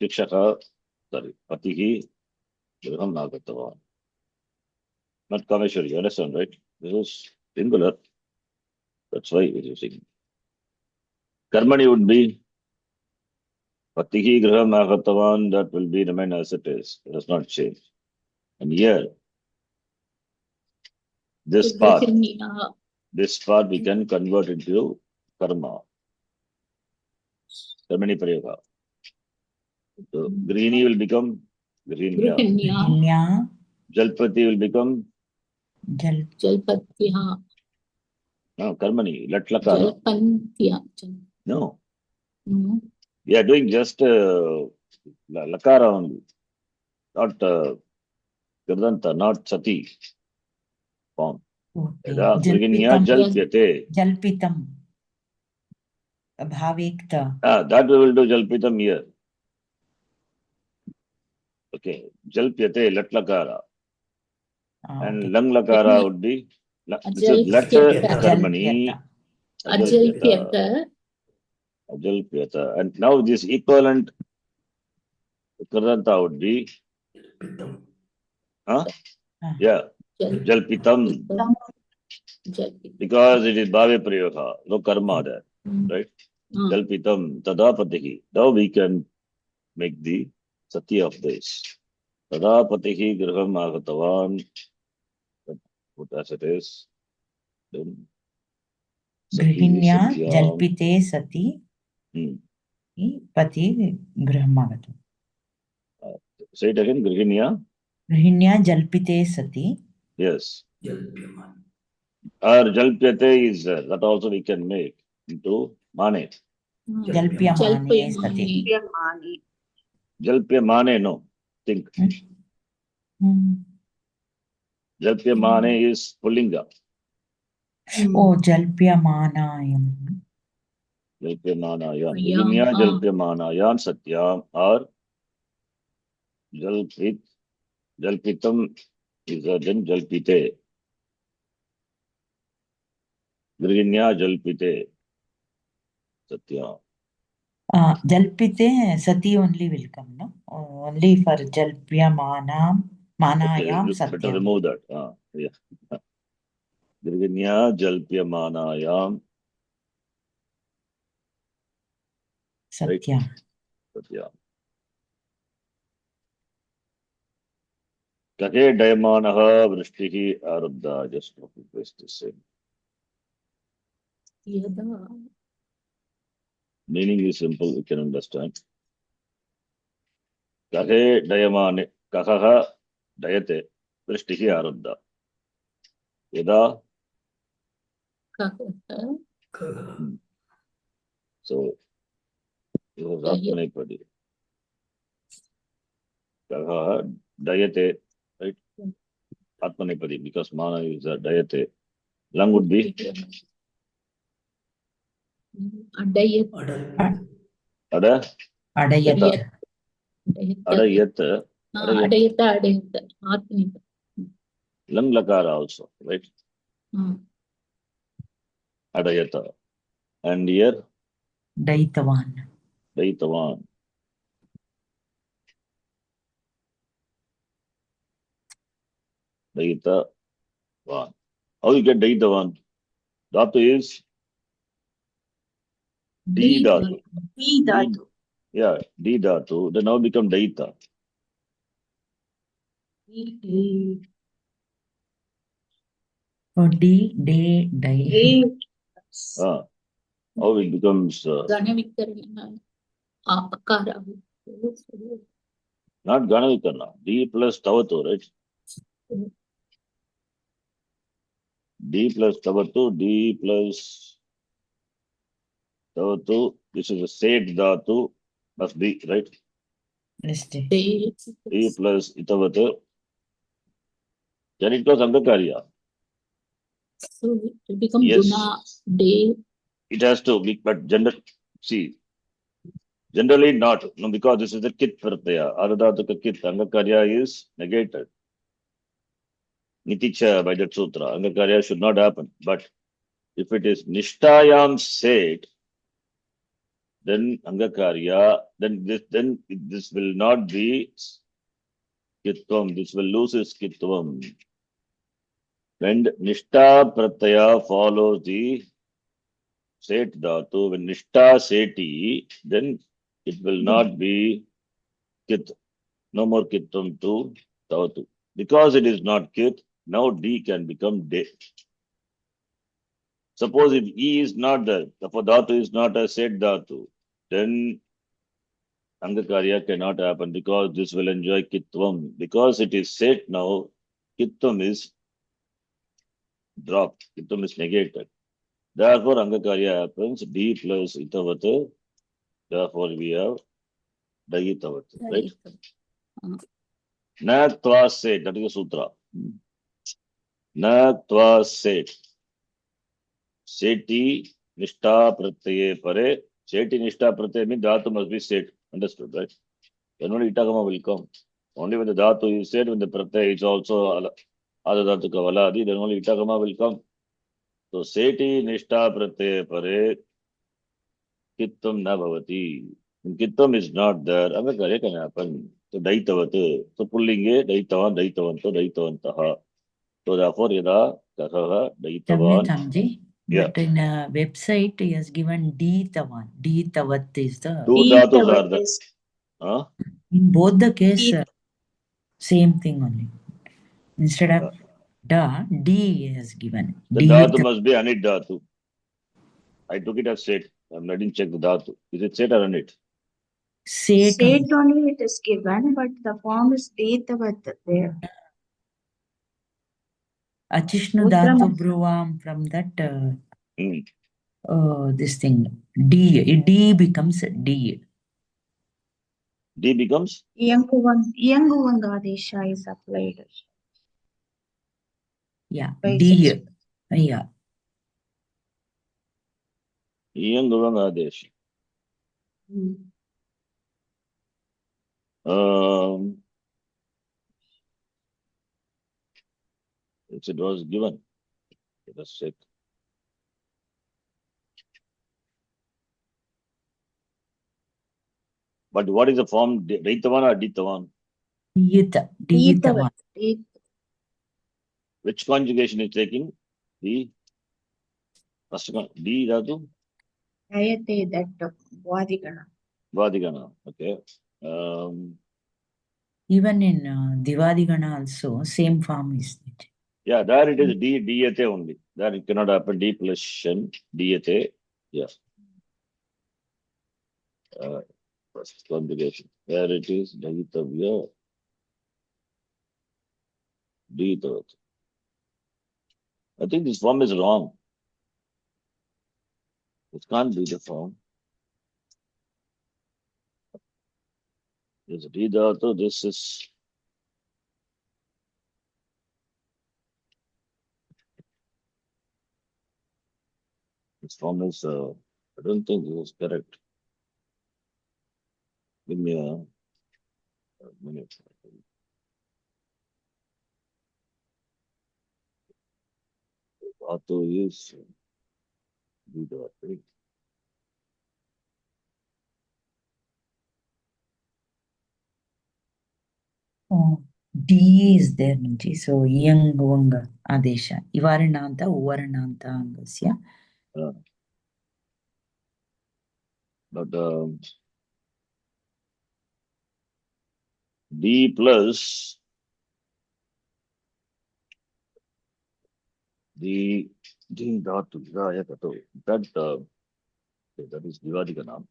Shikshaka, sorry, Patihi, Griham Nagatavan. Not Kameshwari, you understand, right? This is singular. That's why it is singular. Karmani would be Patihi Griham Nagatavan, that will be remain as it is. It does not change. And here, this part we can convert into karma. Karmani Prayoga. So Grihini will become Grihinya. गृहिण्या Jalpati will become Jalpatya. no, Karmani, Latlakara. Jalpantya. No, No. we are doing just Lakara only, not Gardanta, not Sati form. Yada Grihinya Jalpyate. जल्पितं भावेक्त. That we will do Jalpitam here. Okay, Jalpyate, Latlakara. And Lang Lakara would be, this is Lat Karmani. Ajalpyata. Ajalpyata. And now this equivalent Kardanta would be, huh? Yeah, Jalpitam. Because it is Bhave Prayoga, no karma there, right? Jalpitam, Tadapatihi. Now we can make the Sati of this. Tadapatihi Griham Agatavan. Put as it is. Then गृहिण्या जल्पिते सति पति गृहमागतम्. Say it again, Grihinya. गृहिण्या जल्पिते सति. Yes. Jalpyaman. Or Jalpyate is that also we can make into Mane. जल्प्यमाने सति. Jalpyamane, no. Think. Jalpyamane is Pullinga. Oh, जल्प्यमानायम्. Jalpyamanayan. Grihinya Jalpyamanayan Satyam or Jalpitam is then Jalpite. Grihinya Jalpite Satyam. Jalpite sati only will come, no? Only for jalpyamanam, manayam Better satyam. remove that. Yeah. Grihinya Jalpyamanayam Satyam. Satyam. Kake Dayamanaha Vrishtihi Arabda. Just copy paste the same. Yada. Meaning is simple, we can understand. Kahe Dayamane, Kahaha Dayate, Vrishtihi Arabda. Yada. So, it was Atmanepadi. Kahaha Dayate, right? Atmanepadi, because mana is a dayate. Lung would be Adayat. ada, Adayat. yata, ada yata, Adayata, adayata. Atmanita. lung lakara also, right? Adayata. And here, Daitavan. daitavan. Daitavan. How you get daitavan? Dhatu is D dhatu. D dhatu. Yeah, D dhatu. Then now become daita. Oh, D, day, day. How it becomes Ganavikarana. Akara. not Ganavikarna. D plus Tavatu, right? D plus Tavatu, D plus Tavatu. This is a Sed dhatu. Must be, right? List. D plus Itavatu. Then it goes Angakarya. So it becomes Yes. Guna, day. It has to be, but generally not. No, because this is the Kit Pratyaya. Adadhatuka Kit. Angakarya is negated. Niticha by that sutra. Angakarya should not happen. But if it is Nishtayam Sed, then Angakarya, then this will not be Kitvam. This will lose its Kitvam. When Nishta Pratyaya follows the Set Dhatu, when Nishta Seti, then it will not be Kit. No more Kitvam to Dhatu. Because it is not Kit, now D can become De. Suppose if E is not there, the Dhatu is not a Set Dhatu, then Angakarya cannot happen because this will enjoy Kitvam. Because it is set now, Kitvam is dropped. Kitvam is negated. Therefore, Angakarya happens. D plus Itavata. Therefore, we have Dayitavata. Right? Na tva set. That is the sutra. Na tva set. Seti Nishta Pratyaye Pare. Seti Nishta Pratyaye means Dhatu must be set. Understood, right? Then only Itagama will come. Only when the Dhatu is said, when the Pratyaya is also Adadhatu Kavaladi, then only Itagama will come. So Seti Nishta Pratyaya Pare Kittam na bhavati. When Kittam is not there, Angakarya can happen. So Daitavate. So Pullinge Daitavan, Daitavanto, Daitavantaha. So therefore Yada Kasaha Daitavan. Tamji, Yeah. but in a website he has given D Tavan. D Tavat is the. Two dhatus are there. Huh? In both the case, same thing only. Instead of da, D has given. The D dhatu must be anit dhatu. I took it as set. I didn't check the dhatu. Is it set or anit? Set. Set only it is given, but the form is Detavat there. Achishnu Utram- Dhatu Bruvam from that this thing. D becomes D. D becomes? Yanguvangadesha is applied. Yeah. By D. six. Yeah. Iyanguvangadesh. It was given. Let us check. But what is the form? Daitavan or Ditavan? Dita. Ditavan. Which conjugation is taking? D. First one. D dhatu? Ayate that Vadigana. Vadigana. Okay. Even in Divadigana also, same form is it. Yeah, there it is D, Date only. There it cannot happen. D plus Shan, Date. Yeah. First conjugation. Where it is Daitavya. Ditavat. I think this form is wrong. It can't be the form. This Didatu, this is This form is, I don't think it is correct. Give me a minute. Auto is do the right? Oh, D is there, Nunji. So, yang vanga adesha. Ivarananta, uvarananta angasya. But D plus D dot Gaya Kato. That is Divadikanam.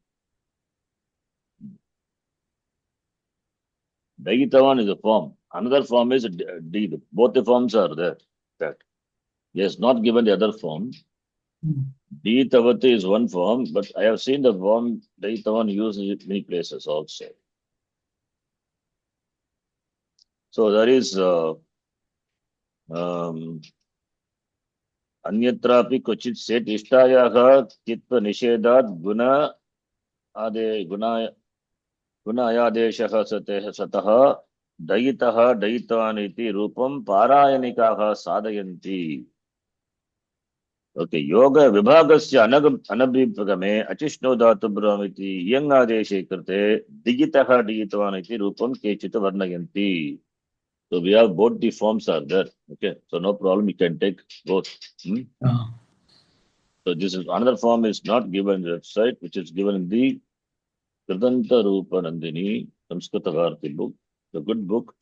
Daitavan is a form. Another form is D. Both the forms are there. That he has not given the other form. D Tavati is one form, but I have seen the form Daitavan used in many places also. So there is अन्यत्रापि क्वचित् set इष्टायाः चित्त निषेधात् गुण अयादेशः सतः दयितः दयितवान् इति रूपं पारायणिकाः साधयन्ति. Okay, योग विभागस्य अनभिगमे अचिष्णो धातुभ्रम इति यङ् आदेशे कृते दिगितः दिगितवान् इति रूपं केचित् वर्णयन्ति. So we have both the forms are there. Okay, so no problem, you can take both. So this is another form is not given in the website, which is given in the Kridanta Rupa Nandini, Samskrita Bharati book, the good book,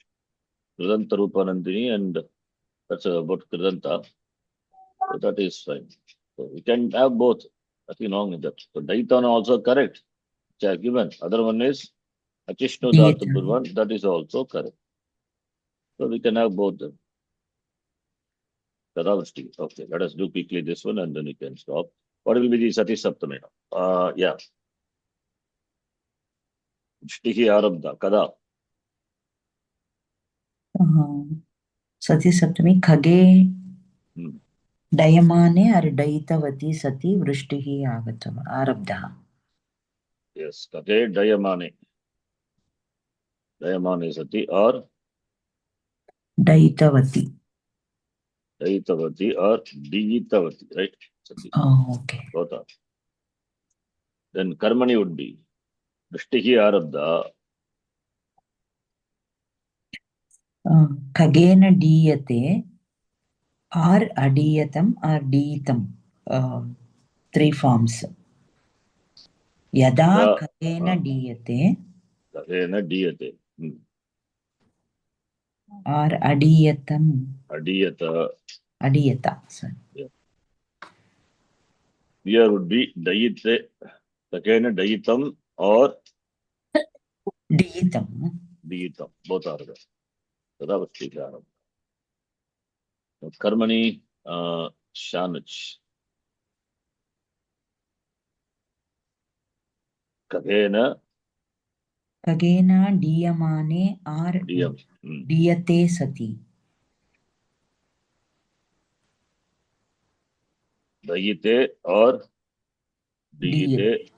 Kridanta Rupa Nandini, and that's about Kridanta. So that is fine. So we can have both. Nothing wrong with that. So Daitan also correct, which I have given. Other one is Achishno Dhatu Burvan, that is also correct. So we can have both them. Okay, let us do quickly this one and then we can stop. What will be the Sati Saptami? Yeah. Shtihi Arabda, Kada. Sati Saptami, Khage Dayamane or Daitavati Sati Vrishtihi Agatava, Arabda. Yes, Khage Dayamane. Dayamane Sati or Daitavati. Daitavati or Digitavati, right? Sati. Oh, okay. Both. Then Karmani would be Shtihi Arabda. Khagena Diyate or Adiyatam or Diyatam. 3 forms. Yada Khagena Diyate. Khagena Diyate. Or Adiyatam. Adiyata. Adiyata. Sorry. Yeah. Here would be Dayite. Khagena Dayitam or Diyatam. Diyitam. Both are there. So that was Shtihi Arabda. Karmani Shanach. Khagena Diyamane or Diyam. Diyate Sati. Dayite or Diyite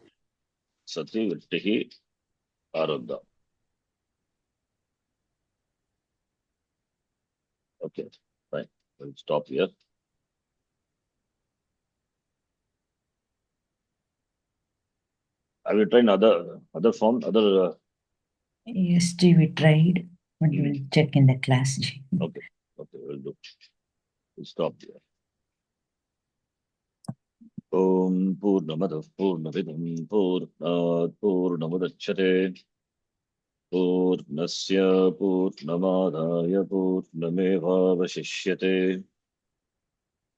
Sati Vrishtihi Arabda. Okay, fine. We'll stop here. Have you tried other form, other? Yes, G, we tried, but we'll check in the class, G. Okay, we'll do. We'll stop here. Om Purnamadav Purnamidam Purnat Purnamudachyate Purnasya Purnamadaya Purnamevavashishyate.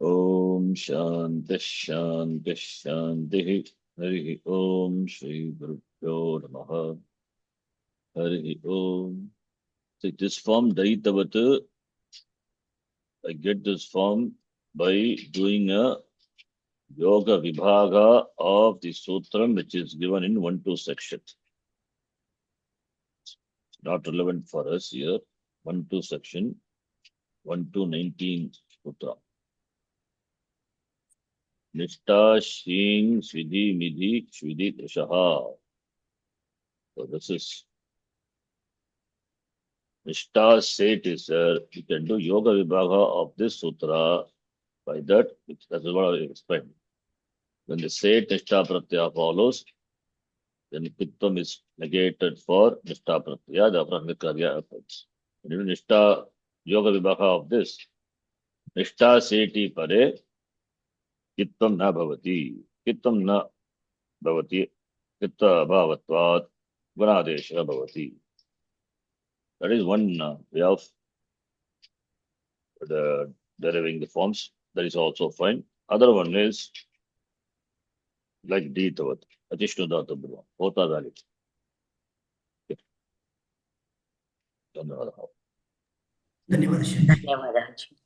Om Shanti Shanti Shanti. Hari Om Shri Gurubhyo Namaha. Hari Om. See, this form Daitavata, I get this form by doing a Yoga Vibhaga of the Sutram, which is given in 1-2 section. Not relevant for us here. 1-2 section, 1-19 Sutra. Nishta, Shing, Svidhi, Midhi, Shvidhi, Dashaha. So this is Nishta Set is you can do Yoga Vibhaga of this sutra by that, that is what I explained. When the Set Nishta Pratyaya follows, then Pittam is negated for Nishta Pratyaya, the Abrahamic Karya efforts. When you do Nishta Yoga Vibhaga of this, Nishta Seti Pare, Kittam na bhavati, Kittam na bhavati, Kitta bhavatvat, Gunadesha bhavati. That is one way of deriving the forms. That is also fine. Other one is like D Tavat, Adishnu Dhatu Brahma. Both are valid. Okay. धन्यवाद जी. धन्यवादः जी.